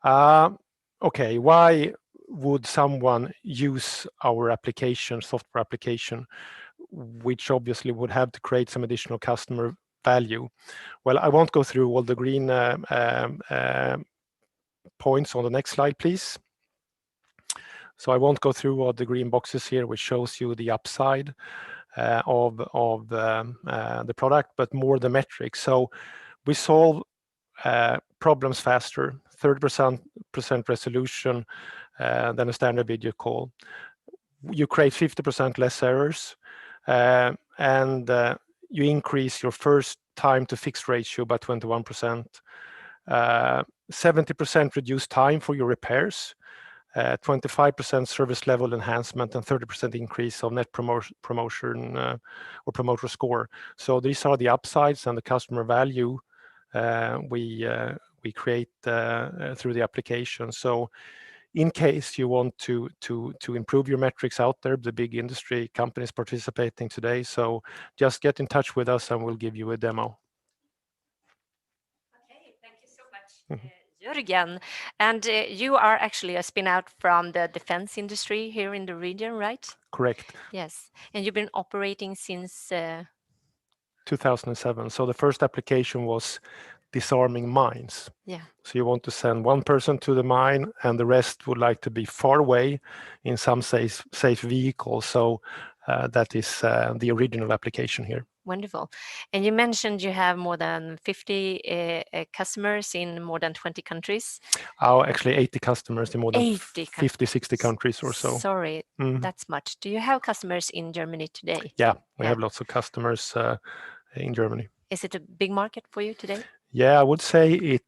Okay, why would someone use our application, software application, which obviously would have to create some additional customer value? Well, I won't go through all the green points on the next slide, please. So I won't go through all the green boxes here, which shows you the upside of the product, but more the metrics. So we solve problems faster, 30% resolution than a standard video call. You create 50% less errors, and you increase your first time to fix ratio by 21%. 70% reduced time for your repairs. 25% service level enhancement, and 30% increase of net promotion or promoter score. So these are the upsides and the customer value we create through the application. So in case you want to improve your metrics out there, the big industry companies participating today, so just get in touch with us and we'll give you a demo. Okay, thank you so much, Jörgen. And you are actually a spin-out from the defense industry here in the region, right? Correct. Yes, and you've been operating since 2007. So the first application was disarming mines. Yeah. So you want to send one person to the mine and the rest would like to be far away in some safe vehicle. So that is the original application here. Wonderful. And you mentioned you have more than 50 customers in more than 20 countries. Oh, actually 80 customers in more than 80 50, 60 countries or so. Sorry, that's much. Do you have customers in Germany today? Yeah, we have lots of customers in Germany. Is it a big market for you today? Yeah, I would say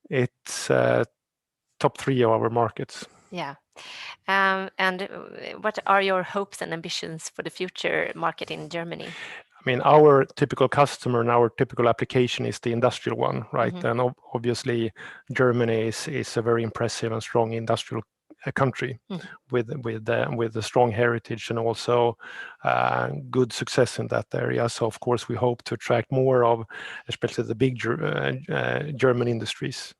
it's top 3 of our markets. Yeah. And what are your hopes and ambitions for the future market in Germany? I mean, our typical customer and our typical application is the industrial one, right? And obviously, Germany is a very impressive and strong industrial country with a strong heritage and also good success in that area. So, of course, we hope to attract more of, especially the big German industries.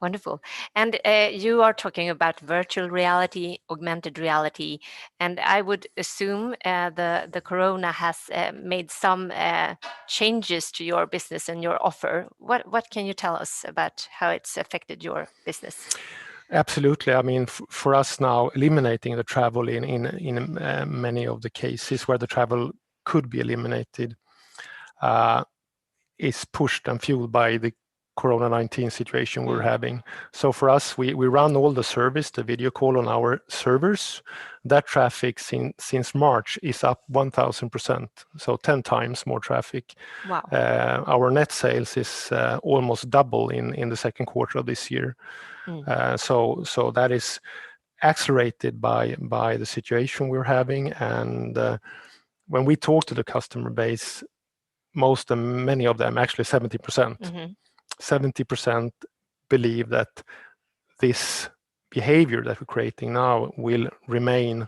Wonderful. And you are talking about virtual reality, augmented reality, and I would assume the corona has made some changes to your business and your offer. What can you tell us about how it's affected your business? Absolutely. I mean, for us now, eliminating the travel in many of the cases where the travel could be eliminated is pushed and fueled by the Corona-19 situation we're having. So for us, we run all the service, the video call on our servers. That traffic since March is up 1,000%, so 10 times more traffic. Wow. Our net sales is almost double in the second quarter of this year. So that is accelerated by the situation we're having. And when we talk to the customer base, many of them, actually 70%, 70% believe that this behavior that we're creating now will remain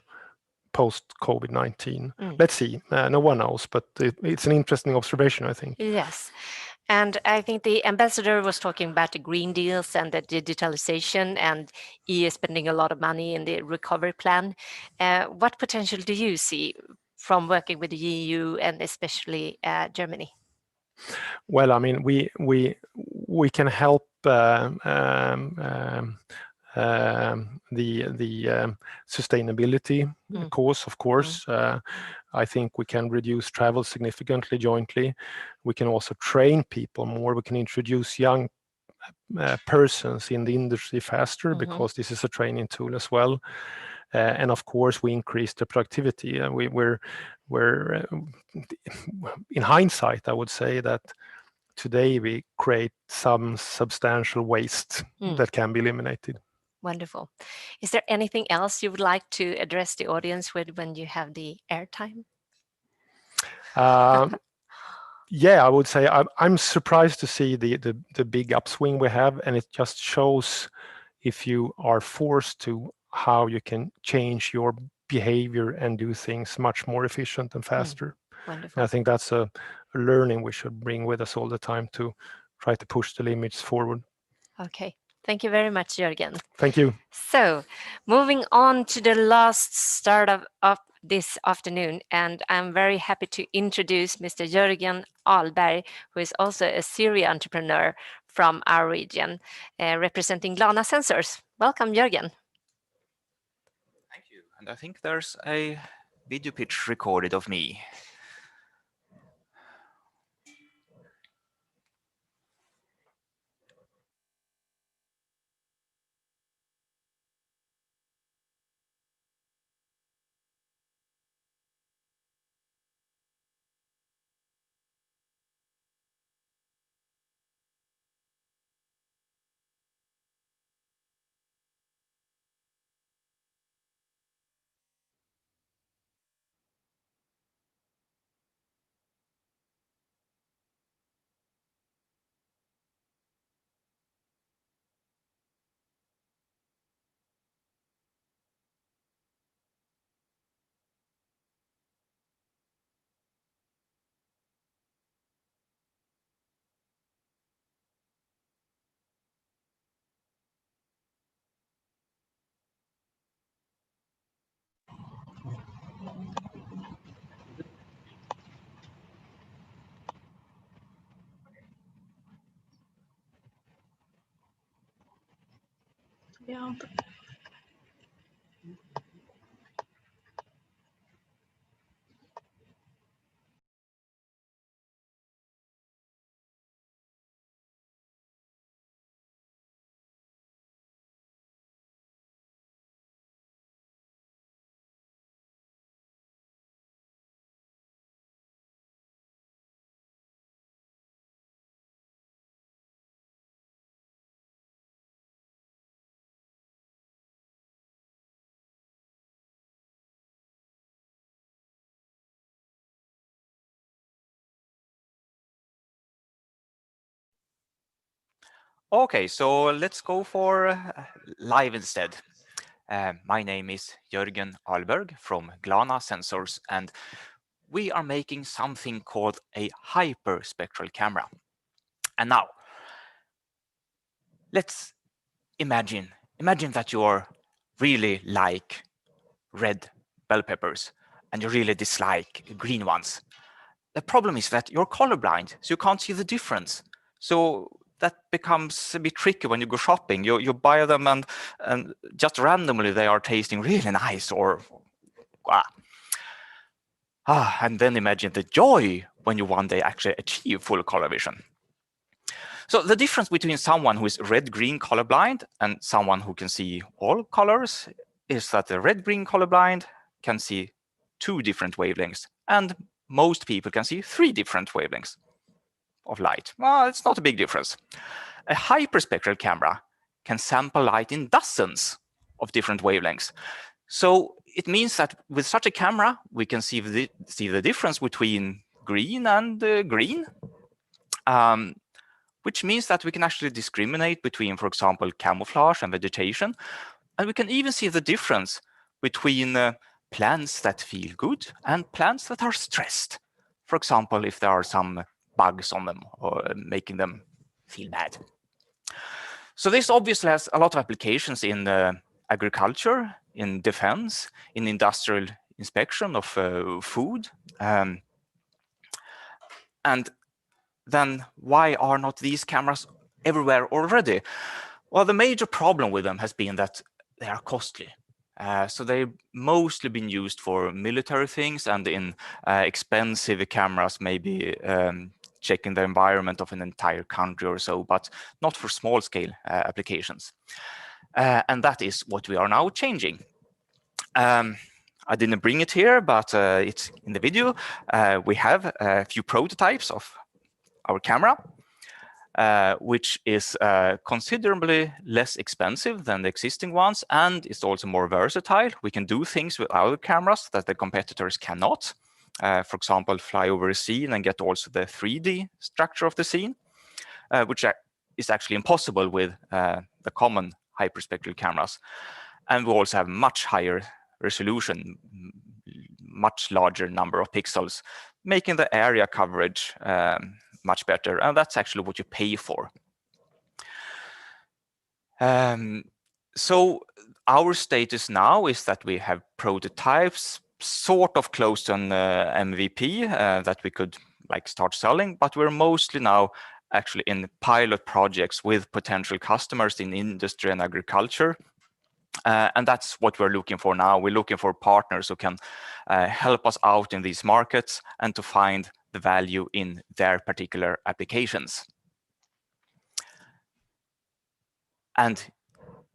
post-COVID-19. Let's see. No one knows, but it's an interesting observation, I think. Yes. And I think the ambassador was talking about the green deals and the digitalization, and EU is spending a lot of money in the recovery plan. What potential do you see from working with the EU and especially Germany? Well, I mean, we can help the sustainability cause, of course. I think we can reduce travel significantly jointly. We can also train people more. We can introduce young persons in the industry faster because this is a training tool as well. And of course, we increase the productivity. We're in hindsight, I would say that today we create some substantial waste that can be eliminated. Wonderful. Is there anything else you would like to address the audience with when you have the airtime? Yeah, I would say I'm surprised to see the big upswing we have, and it just shows if you are forced to how you can change your behavior and do things much more efficient and faster. Wonderful. I think that's a learning we should bring with us all the time to try to push the limits forward. Okay. Thank you very much, Jörgen. Thank you. So, moving on to the last startup of this afternoon, and I'm very happy to introduce Mr. Jörgen Ahlberg, who is also a serial entrepreneur from our region, representing Lana Sensors. Welcome, Jörgen. Thank you. And I think there's a video pitch recorded of me. Ja. Okay, so let's go for live instead. My name is Jörgen Ahlberg from Glana Sensors, and we are making something called a hyperspectral camera. And now, let's imagine that you're really like red bell peppers and you really dislike green ones. The problem is that you're colorblind, so you can't see the difference. So that becomes a bit tricky when you go shopping. You buy them and just randomly they are tasting really nice, or and then imagine the joy when you one day actually achieve full color vision. So the difference between someone who is red-green colorblind and someone who can see all colors is that the red-green colorblind can see 2 different wavelengths, and most people can see 3 different wavelengths of light. Well, it's not a big difference. A hyperspectral camera can sample light in dozens of different wavelengths. So it means that with such a camera, we can see the difference between green and green, which means that we can actually discriminate between, for example, camouflage and vegetation. And we can even see the difference between plants that feel good and plants that are stressed. For example, if there are some bugs on them or making them feel bad. So this obviously has a lot of applications in agriculture, in defense, in industrial inspection of food. And then why are not these cameras everywhere already? Well, the major problem with them has been that they are costly. So they've mostly been used for military things and in expensive cameras, maybe checking the environment of an entire country or so, but not for small scale applications. And that is what we are now changing. I didn't bring it here, but it's in the video. We have a few prototypes of our camera, which is considerably less expensive than the existing ones, and it's also more versatile. We can do things with our cameras that the competitors cannot. For example, fly over a scene and get also the 3D structure of the scene, which is actually impossible with the common hyperspectral cameras. And we also have much higher resolution, much larger number of pixels, making the area coverage much better, and that's actually what you pay for. So our status now is that we have prototypes sort of close to an MVP that we could like start selling, but we're mostly now actually in pilot projects with potential customers in industry and agriculture. And that's what we're looking for now. We're looking for partners who can help us out in these markets and to find the value in their particular applications. And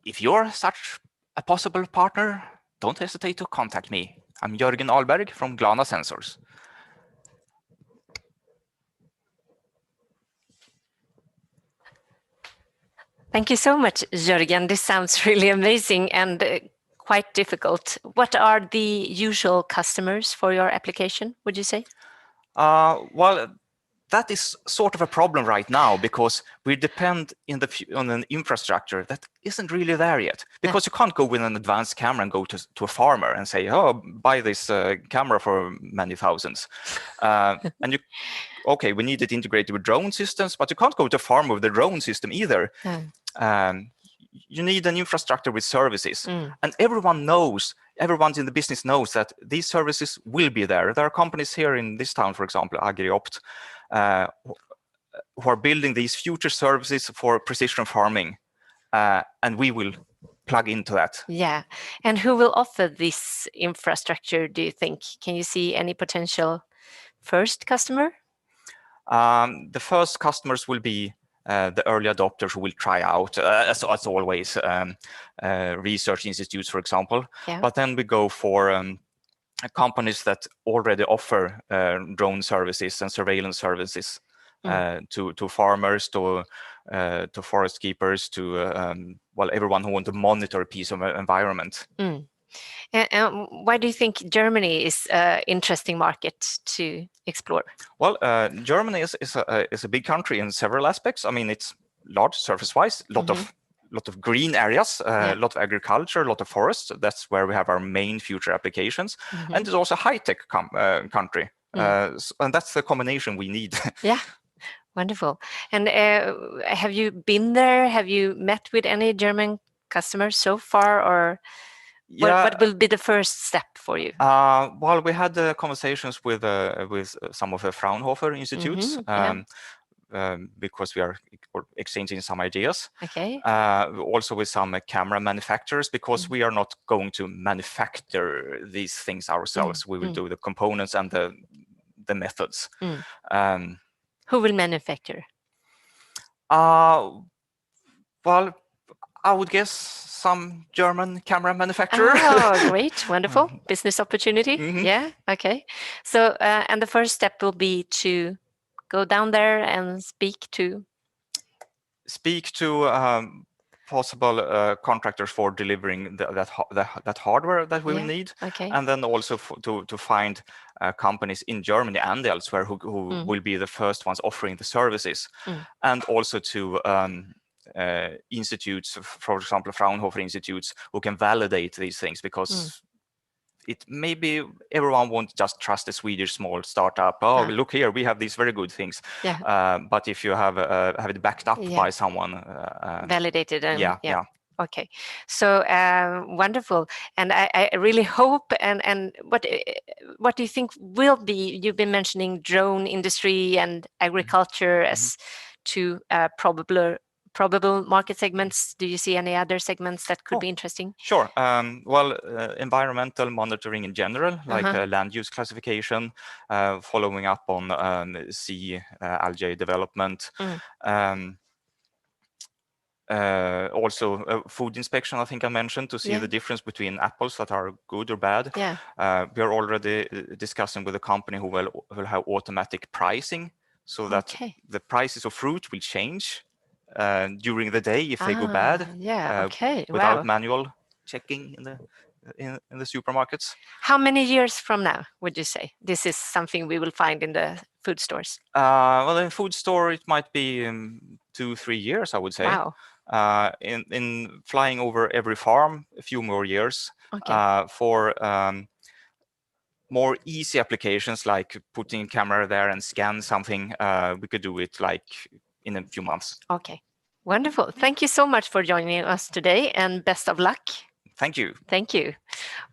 if you're such a possible partner, don't hesitate to contact me. I'm Jörgen Ahlberg from Glana Sensors. Thank you so much, Jörgen. This sounds really amazing and quite difficult. What are the usual customers for your application, would you say? Well, that is sort of a problem right now because we depend on an infrastructure that isn't really there yet. Because you can't go with an advanced camera and go to a farmer and say, oh, buy this camera for many thousands. And you, okay, we need it integrated with drone systems, but you can't go to a farmer with a drone system either. You need an infrastructure with services. And everyone in the business knows that these services will be there. There are companies here in this town, for example, AgriOpt, who are building these future services for precision farming. And we will plug into that. Yeah. And who will offer this infrastructure, do you think? Can you see any potential first customer? The first customers will be the early adopters who will try out, as always, research institutes, for example. Yeah. But then we go for companies that already offer drone services and surveillance services to farmers, to forest keepers, to well, everyone who wants to monitor a piece of environment. And why do you think Germany is an interesting market to explore? Well, Germany is a big country in several aspects. I mean, it's large surface-wise, lot of green areas, a lot of agriculture, a lot of forests. That's where we have our main future applications. And it's also a high-tech country. And that's the combination we need. Yeah, wonderful. And have you been there? Have you met with any German customers so far, or what will be the first step for you? Well, we had conversations with some of the Fraunhofer institutes. Because we are exchanging some ideas. Okay. Also with some camera manufacturers, because we are not going to manufacture these things ourselves. We will do the components and the methods. Who will manufacture? Well, I would guess some German camera manufacturer. Oh, great, wonderful business opportunity. Yeah, okay. So, and the first step will be to go down there and speak to possible contractors for delivering that hardware that we will need. Okay. And then also to find companies in Germany and elsewhere who will be the first ones offering the services. And also to institutes, for example, Fraunhofer institutes, who can validate these things, because it maybe everyone won't just trust a Swedish small startup. Oh, look here, we have these very good things. Yeah. But if you have it backed up by someone, validated. And, yeah. Okay, so wonderful, and I really hope. And what do you think will be? You've been mentioning drone industry and agriculture as two probable market segments. Do you see any other segments that could be interesting? Sure. Well, environmental monitoring in general, like land use classification, following up on sea algae development. Also food inspection, I think I mentioned, to see the difference between apples that are good or bad. Yeah. We are already discussing with a company who will have automatic pricing, so that the prices of fruit will change during the day if they go bad. Yeah. Okay. Without manual checking in the supermarkets. How many years from now would you say this is something we will find in the food stores? Well, in food store it might be 2-3 years, I would say. Wow. In flying over every farm, a few more years. For more easy applications, like putting a camera there and scan something, we could do it like in a few months. Okay, wonderful. Thank you so much for joining us today, and best of luck. Thank you. Thank you.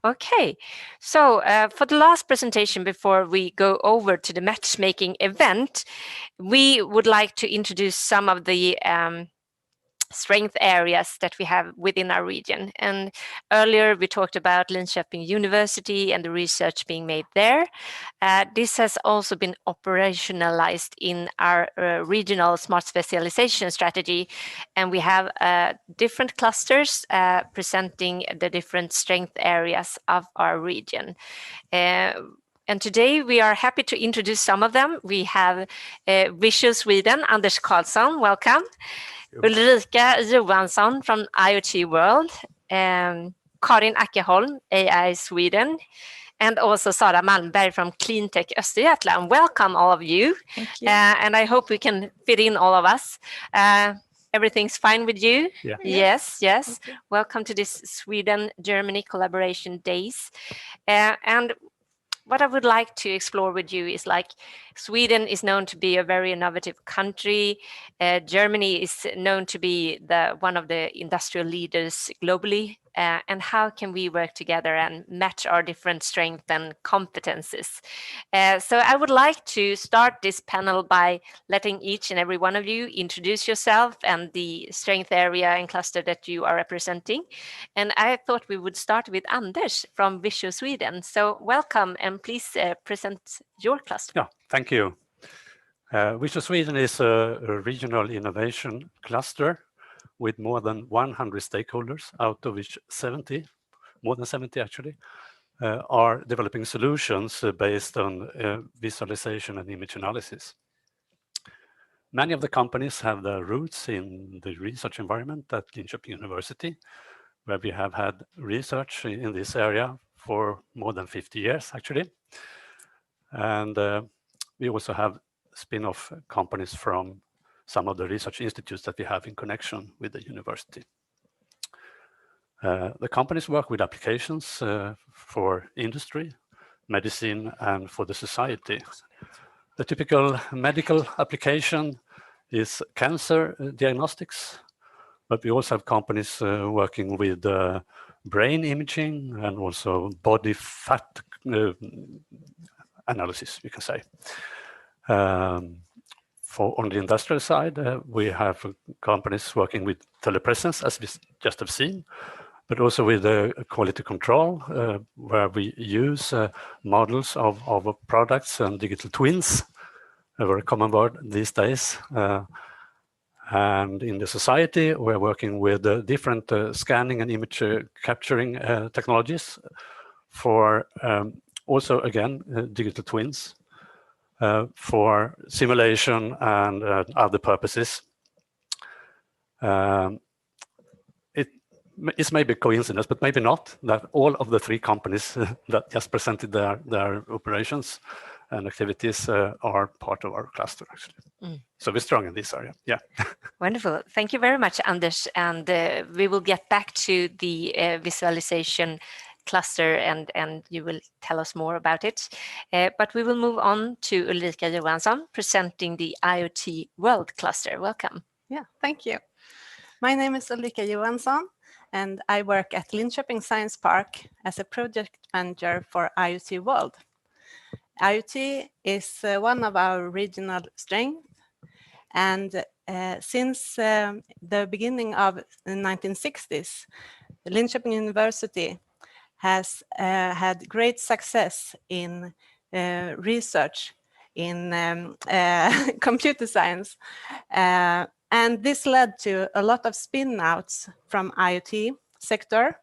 Okay, so for the last presentation before we go over to the matchmaking event, we would like to introduce some of the strength areas that we have within our region. And earlier we talked about Linköping University and the research being made there. This has also been operationalized in our regional smart specialization strategy. And we have different clusters presenting the different strength areas of our region. And today we are happy to introduce some of them. We have Visual Sweden, Anders Karlsson, welcome. Ulrika Johansson from IoT World, Karin Ackerholm, AI Sweden, and also Sara Malmberg from Cleantech Östergötland. Welcome, all of you. Thank you. And I hope we can fit in all of us. Everything's fine with you? Yeah. Yes. Welcome to this Sweden-Germany collaboration days. And what I would like to explore with you is like Sweden is known to be a very innovative country. Germany is known to be one of the industrial leaders globally. And how can we work together and match our different strengths and competences? So I would like to start this panel by letting each and every one of you introduce yourself and the strength area and cluster that you are representing. And I thought we would start with Anders from Visual Sweden. So welcome, and please present your cluster. Yeah, thank you. Visual Sweden is a regional innovation cluster with more than 100 stakeholders, out of which 70, more than 70 actually, are developing solutions based on visualization and image analysis. Many of the companies have their roots in the research environment at Linköping University, where we have had research in this area for more than 50 years actually. And we also have spin-off companies from some of the research institutes that we have in connection with the university. The companies work with applications for industry, medicine, and for the society. The typical medical application is cancer diagnostics, but we also have companies working with brain imaging and also body fat analysis, you can say. On the industrial side, we have companies working with telepresence, as we just have seen, but also with quality control, where we use models of products and digital twins, a very common word these days. And in the society, we're working with different scanning and image capturing technologies for also, again, digital twins. For simulation and other purposes. It's maybe a coincidence, but maybe not, that all of the three companies that just presented their operations and activities are part of our cluster, actually. So we're strong in this area, yeah. Wonderful. Thank you very much, Anders. And we will get back to the visualization cluster and you will tell us more about it. But we will move on to Ulrika Johansson presenting the IoT World cluster. Welcome. Yeah, thank you. My name is Ulrika Johansson and I work at Linköping Science Park as a project manager for IoT World. IoT is one of our regional strengths, and since the beginning of the 1960s, Linköping University has had great success in research in computer science. And this led to a lot of spin-outs from IoT sector.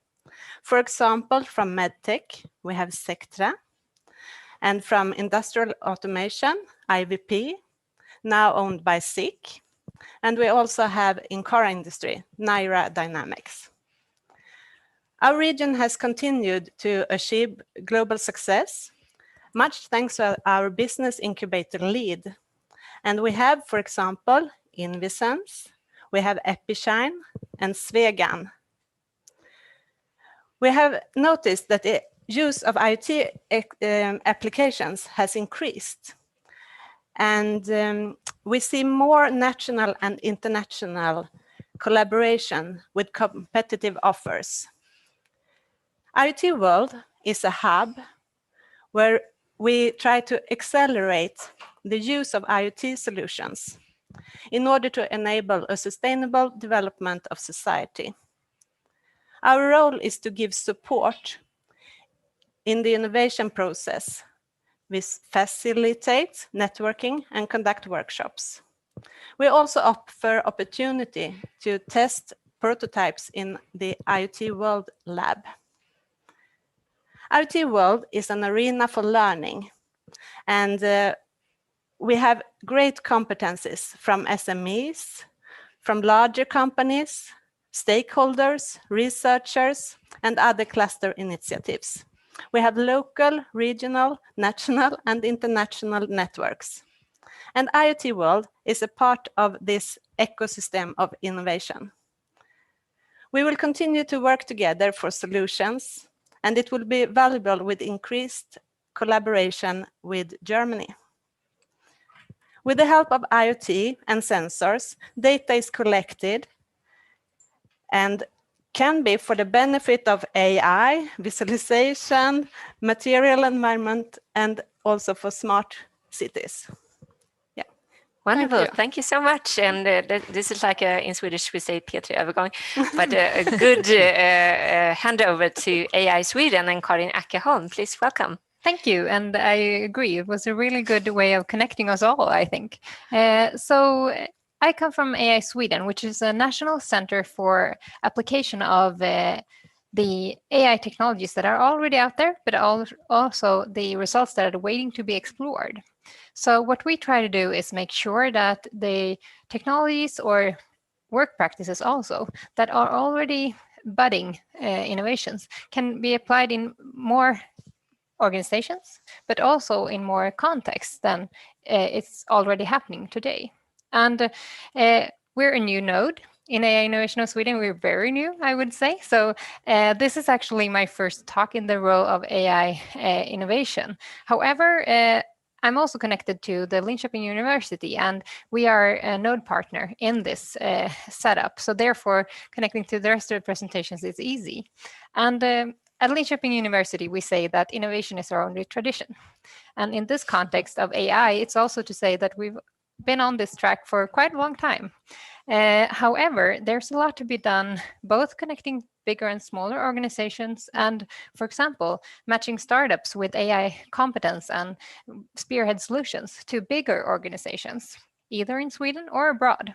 For example, from MedTech, we have Sectra. And from industrial automation, IVP, now owned by SICK. And we also have in car industry, Naira Dynamics. Our region has continued to achieve global success, much thanks to our business incubator lead. And we have, for example, Invisense, we have Epishine and Svegan. We have noticed that the use of IoT applications has increased. And we see more national and international collaboration with competitive offers. IoT World is a hub where we try to accelerate the use of IoT solutions in order to enable a sustainable development of society. Our role is to give support in the innovation process. We facilitate networking and conduct workshops. We also offer opportunity to test prototypes in the IoT World lab. IoT World is an arena for learning, and we have great competencies from SMEs, from larger companies, stakeholders, researchers, and other cluster initiatives. We have local, regional, national, and international networks. And IoT World is a part of this ecosystem of innovation. We will continue to work together for solutions, and it will be valuable with increased collaboration with Germany. With the help of IoT and sensors, data is collected and can be for the benefit of AI, visualization, material environment, and also for smart cities. Yeah. Wonderful. Thank you so much. And this is like in Swedish we say P3 övergång, but a good handover to AI Sweden and Karin Ackerholm. Please welcome. Thank you, and I agree. It was a really good way of connecting us all, I think. So I come from AI Sweden, which is a national center for application of the AI technologies that are already out there, but also the results that are waiting to be explored. So what we try to do is make sure that the technologies or work practices also that are already budding innovations can be applied in more organizations, but also in more contexts than it's already happening today. And we're a new node in AI Innovation of Sweden. We're very new, I would say. So this is actually my first talk in the role of AI innovation. However, I'm also connected to the Linköping University, and we are a node partner in this setup. So therefore, connecting to the rest of the presentations is easy. And at Linköping University, we say that innovation is our only tradition. And in this context of AI, it's also to say that we've been on this track for quite a long time. However, there's a lot to be done, both connecting bigger and smaller organizations and, for example, matching startups with AI competence and spearhead solutions to bigger organizations, either in Sweden or abroad.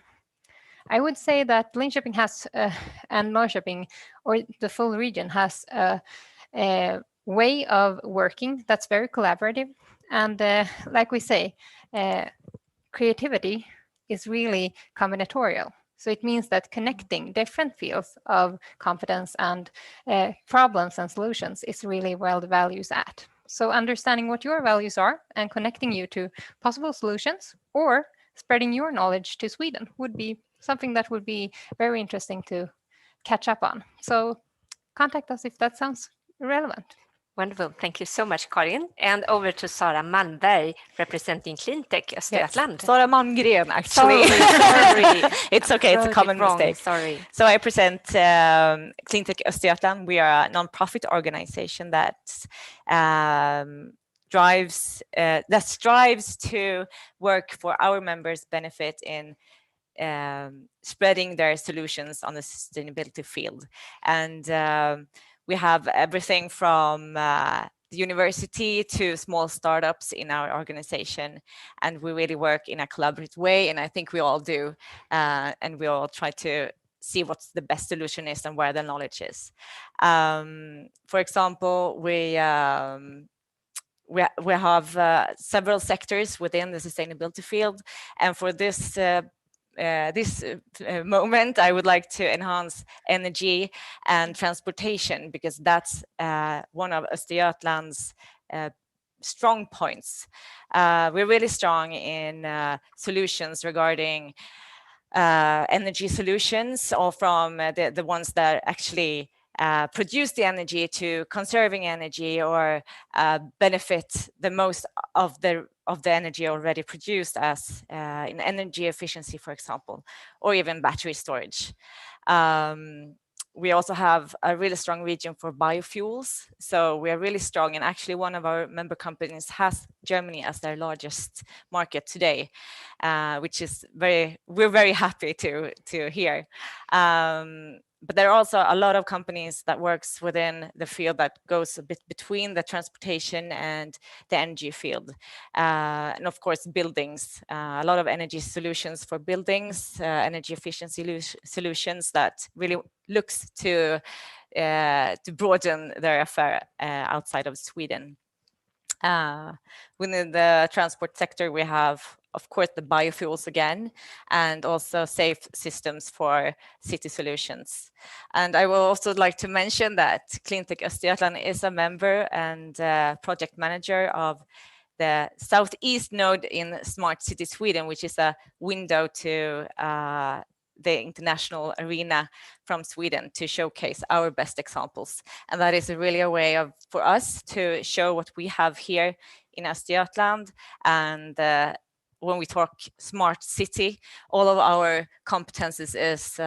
I would say that Linköping has, and Norrköping, or the full region, has a way of working that's very collaborative. And like we say, creativity is really combinatorial. So it means that connecting different fields of competence and problems and solutions is really where the values at. So understanding what your values are and connecting you to possible solutions or spreading your knowledge to Sweden would be something that would be very interesting to catch up on. So contact us if that sounds relevant. Wonderful. Thank you so much, Karin. And over to Sara Malmberg, representing Cleantech Östergötland. Yes. Sara Malmgren, actually. Sorry. It's okay. It's a common mistake. Sorry. So I present Cleantech Östergötland. We are a non-profit organization that strives to work for our members' benefit in spreading their solutions on the sustainability field. And we have everything from the university to small startups in our organization, and we really work in a collaborative way, and I think we all do, and we all try to see what the best solution is and where the knowledge is. For example, we have several sectors within the sustainability field, and for this moment, I would like to enhance energy and transportation, because that's one of Östergötland's strong points. We're really strong in solutions regarding energy solutions, or from the ones that actually produce the energy to conserving energy, or benefit the most of the energy already produced, as in energy efficiency, for example, or even battery storage. We also have a really strong region for biofuels. So we are really strong, and actually one of our member companies has Germany as their largest market today, which is we're very happy to hear. But there are also a lot of companies that works within the field that goes a bit between the transportation and the energy field. And of course, buildings, a lot of energy solutions for buildings, energy efficiency solutions that really looks to broaden their affair outside of Sweden. Within the transport sector, we have, of course, the biofuels again, and also safe systems for city solutions. And I will also like to mention that Cleantech Östergötland is a member and project manager of the Southeast node in Smart City Sweden, which is a window to the international arena from Sweden to showcase our best examples. And that is really a way for us to show what we have here in Östergötland, and when we talk smart city, all of our competences is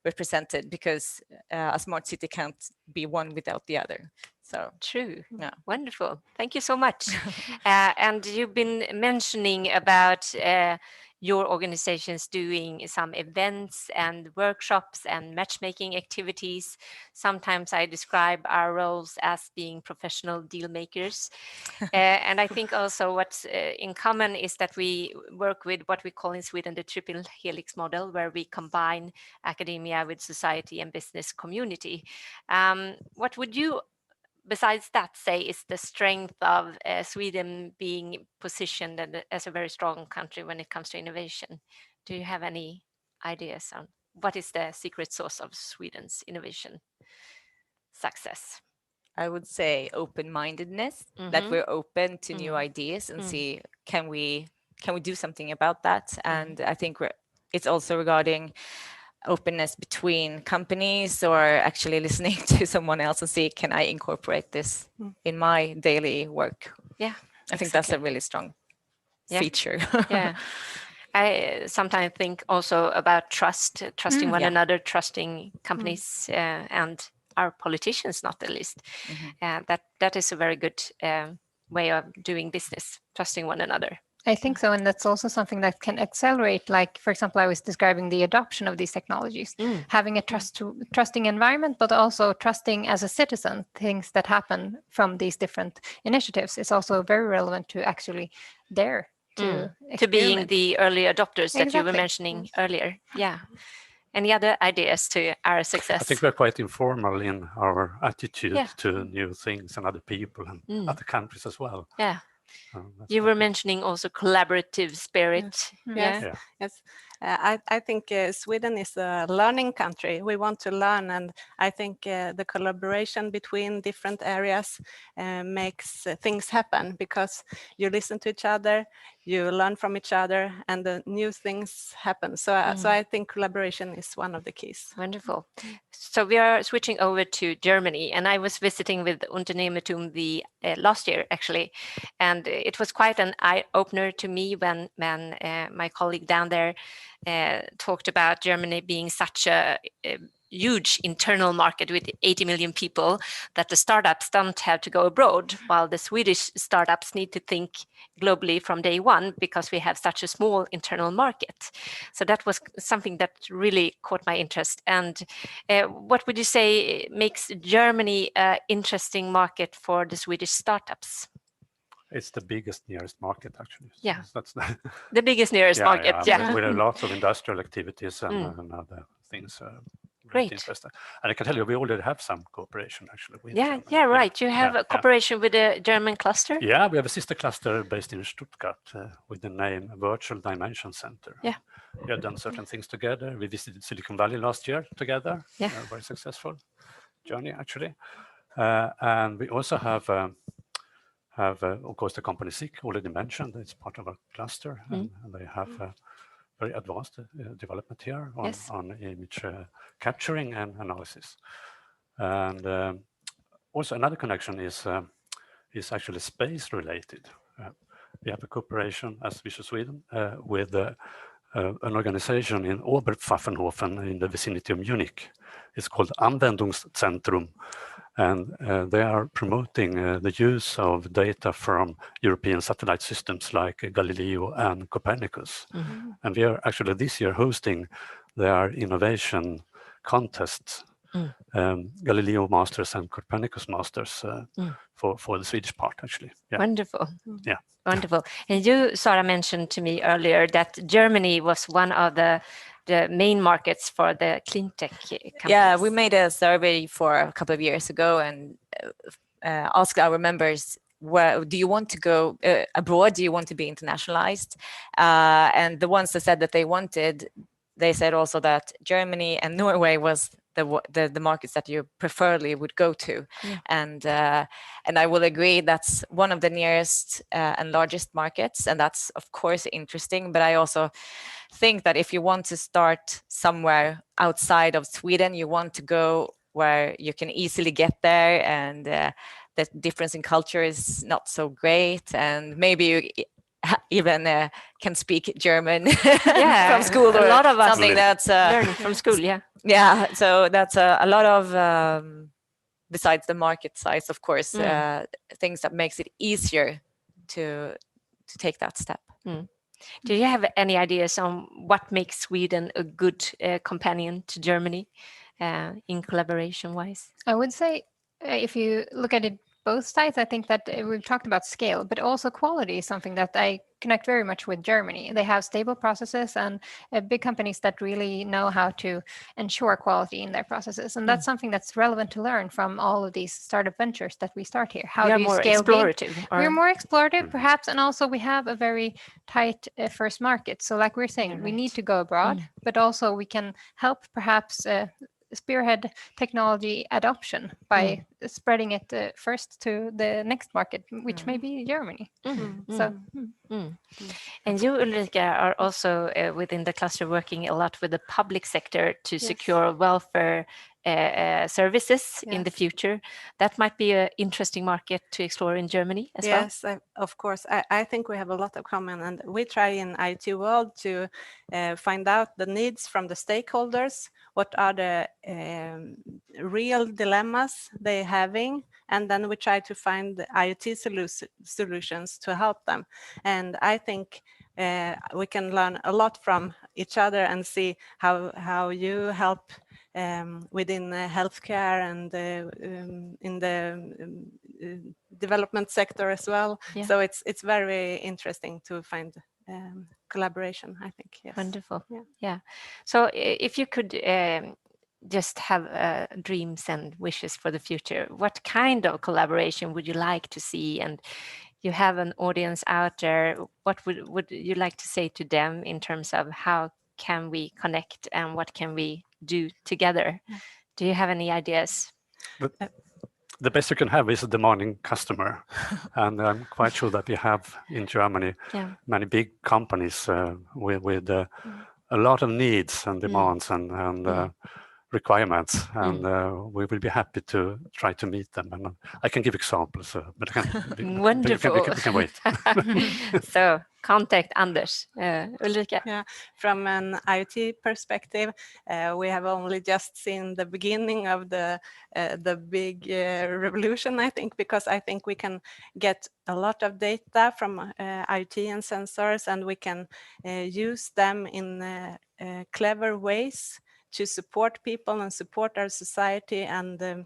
represented, because a smart city can't be one without the other. So True. yeah. Wonderful. Thank you so much. And you've been mentioning about your organizations doing some events and workshops and matchmaking activities. Sometimes I describe our roles as being professional deal makers. And I think also what's in common is that we work with what we call in Sweden the triple helix model, where we combine academia with society and business community. What would you, besides that, say is the strength of Sweden being positioned as a very strong country when it comes to innovation? Do you have any ideas on what is the secret sauce of Sweden's innovation success? I would say open-mindedness, that we're open to new ideas and see, can we do something about that? And I think it's also regarding openness between companies, or actually listening to someone else and see, can I incorporate this in my daily work? Yeah, I think that's a really strong feature. Yeah. I sometimes think also about trusting one another, trusting companies and our politicians, not the least. That is a very good way of doing business, trusting one another. I think so, and that's also something that can accelerate. Like, for example, I was describing the adoption of these technologies, having a trusting environment, but also trusting as a citizen things that happen from these different initiatives. Is also very relevant to actually dare to being the early adopters that you were mentioning earlier. Yeah. Any other ideas to our success? I think we're quite informal in our attitude to new things and other people and other countries as well. Yeah. You were mentioning also collaborative spirit. Yes. I think Sweden is a learning country. We want to learn, and I think the collaboration between different areas makes things happen, because you listen to each other, you learn from each other, and the new things happen. So I think collaboration is one of the keys. Wonderful. So we are switching over to Germany, and I was visiting with Unternehmertum the last year actually, and it was quite an eye-opener to me when my colleague down there talked about Germany being such a huge internal market with 80 million people, that the startups don't have to go abroad, while the Swedish startups need to think globally from day one, because we have such a small internal market. So that was something that really caught my interest. And what would you say makes Germany an interesting market for the Swedish startups? It's the biggest nearest market, actually. Yeah, so that's the biggest nearest market. Yeah, with lots of industrial activities and other things. Great. Interesting. And I can tell you, we already have some cooperation actually. With Germany. Right. You have a cooperation with the German cluster? Yeah, we have a sister cluster based in Stuttgart with the name Virtual Dimension Center. Yeah. We have done certain things together. We visited Silicon Valley last year together. Yeah. Very successful journey, actually. And we also have of course, the company SICK already mentioned. It's part of our cluster, and they have very advanced development here on image capturing and analysis. And also another connection is actually space related. We have a cooperation as Visual Sweden with an organization in Oberpfaffenhofen in the vicinity of Munich. It's called Anwendungszentrum. And they are promoting the use of data from European satellite systems like Galileo and Copernicus. And we are actually this year hosting their innovation contests, Galileo Masters and Copernicus Masters for the Swedish part, actually. Yeah. Wonderful. Yeah. Wonderful. And you, Sara, mentioned to me earlier that Germany was one of the main markets for the clean tech companies. Yeah, we made a survey for a couple of years ago and asked our members, do you want to go abroad? Do you want to be internationalized? And the ones that said that they wanted, they said also that Germany and Norway was the markets that you preferably would go to. Yeah. And I will agree that's one of the nearest and largest markets, and that's of course interesting. But I also think that if you want to start somewhere outside of Sweden, you want to go where you can easily get there, and the difference in culture is not so great, and maybe you even can speak German Yeah, from school, a or lot of us something that's learning from school. Yeah. yeah. So that's a lot of besides the market size, of course, things that makes it easier to take that step. Do you have any ideas on what makes Sweden a good companion to Germany in collaboration wise? I would say if you look at it both sides, I think that we've talked about scale, but also quality is something that I connect very much with Germany. They have stable processes and big companies that really know how to ensure quality in their processes. And that's something that's relevant to learn from all of these startup ventures that we start here. How do you more scale explorative? We're more explorative, perhaps, and also we have a very tight first market. So like we're saying, we need to go abroad, but also we can help perhaps spearhead technology adoption by spreading it first to the next market, which may be Germany. And you, Ulrika, are also within the cluster working a lot with the public sector to secure welfare services in the future. That might be an interesting market to explore in Germany as well. Yes, of course. I think we have a lot of common, and we try in IoT world to find out the needs from the stakeholders. What are the real dilemmas they're having? And then we try to find the IoT solutions to help them. And I think we can learn a lot from each other and see how you help within healthcare and in the development sector as well. So it's very interesting to find collaboration, I think. Yes. Wonderful. Yeah. So if you could just have dreams and wishes for the future, what kind of collaboration would you like to see? And you have an audience out there. What would you like to say to them in terms of how can we connect and what can we do together? Do you have any ideas? The best you can have is a demanding customer. And I'm quite sure that we have in Germany many big companies with a lot of needs and demands and requirements, and we will be happy to try to meet them. And I can give examples, but Wonderful. We can wait. So contact Anders. Ulrika. Yeah, from an IoT perspective, we have only just seen the beginning of the big revolution, I think, because I think we can get a lot of data from IoT and sensors, and we can use them in clever ways to support people and support our society and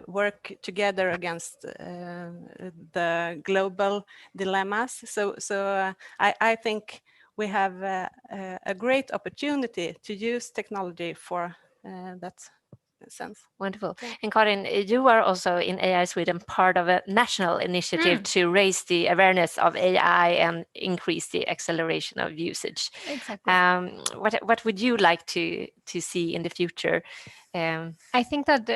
work together against the global dilemmas. So I think we have a great opportunity to use technology for that sense. Wonderful. And Karin, you are also in AI Sweden part of a national initiative to raise the awareness of AI and increase the acceleration of usage. Exactly. What would you like to see in the future? I think that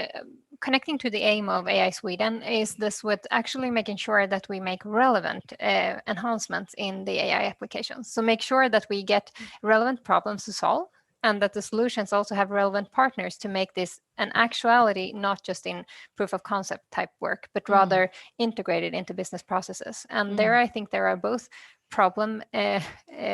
connecting to the aim of AI Sweden is this with actually making sure that we make relevant enhancements in the AI applications. So make sure that we get relevant problems to solve, and that the solutions also have relevant partners to make this an actuality, not just in proof of concept type work, but rather integrated into business processes. And there, I think there are both problem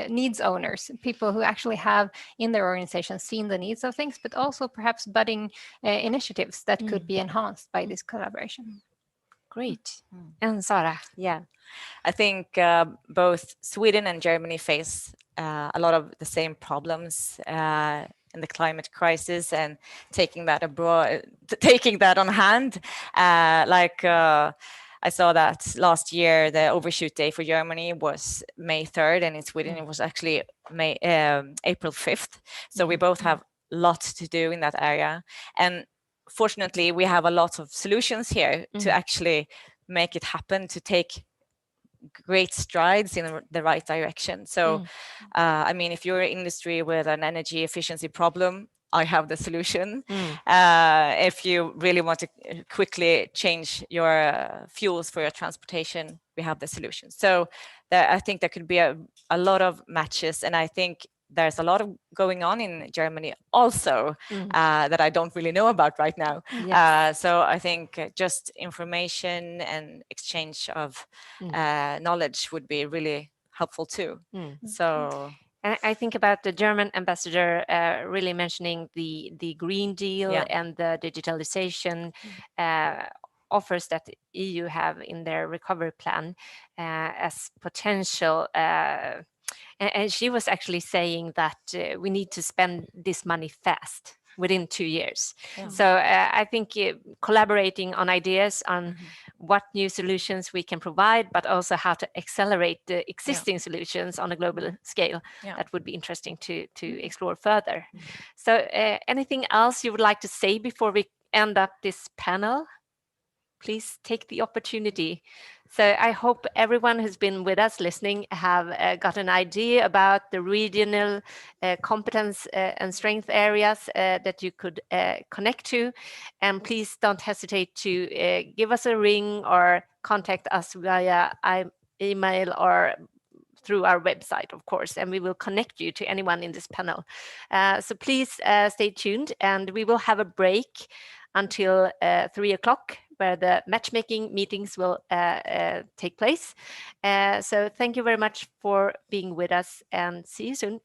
needs owners, people who actually have in their organization seen the needs of things, but also perhaps budding initiatives that could be enhanced by this collaboration. Great. And Sara? Yeah, I think both Sweden and Germany face a lot of the same problems in the climate crisis, and taking that abroad, taking that on hand. I saw that last year the overshoot day for Germany was May 3rd, and in Sweden it was actually April 5th. So we both have lots to do in that area, and fortunately we have a lot of solutions here to actually make it happen, to take great strides in the right direction. So I mean, if you're an industry with an energy efficiency problem, I have the solution. If you really want to quickly change your fuels for your transportation, we have the solution. So I think there could be a lot of matches, and I think there's a lot of going on in Germany also that I don't really know about right now. So I think just information and exchange of knowledge would be really helpful too. Mm. So And I think about the German ambassador really mentioning the Green Deal and the digitalization offers that the EU have in their recovery plan as potential. And she was actually saying that we need to spend this money fast, within 2 years. So I think collaborating on ideas on what new solutions we can provide, but also how to accelerate the existing solutions on a global scale, that would be interesting to explore further. So anything else you would like to say before we end up this panel? Please take the opportunity. So I hope everyone who's been with us listening have got an idea about the regional competence and strength areas that you could connect to. And please don't hesitate to give us a ring or contact us via email or through our website, of course, and we will connect you to anyone in this panel. So please stay tuned, and we will have a break until 3 o'clock, where the matchmaking meetings will take place. So thank you very much for being with us, and see you soon.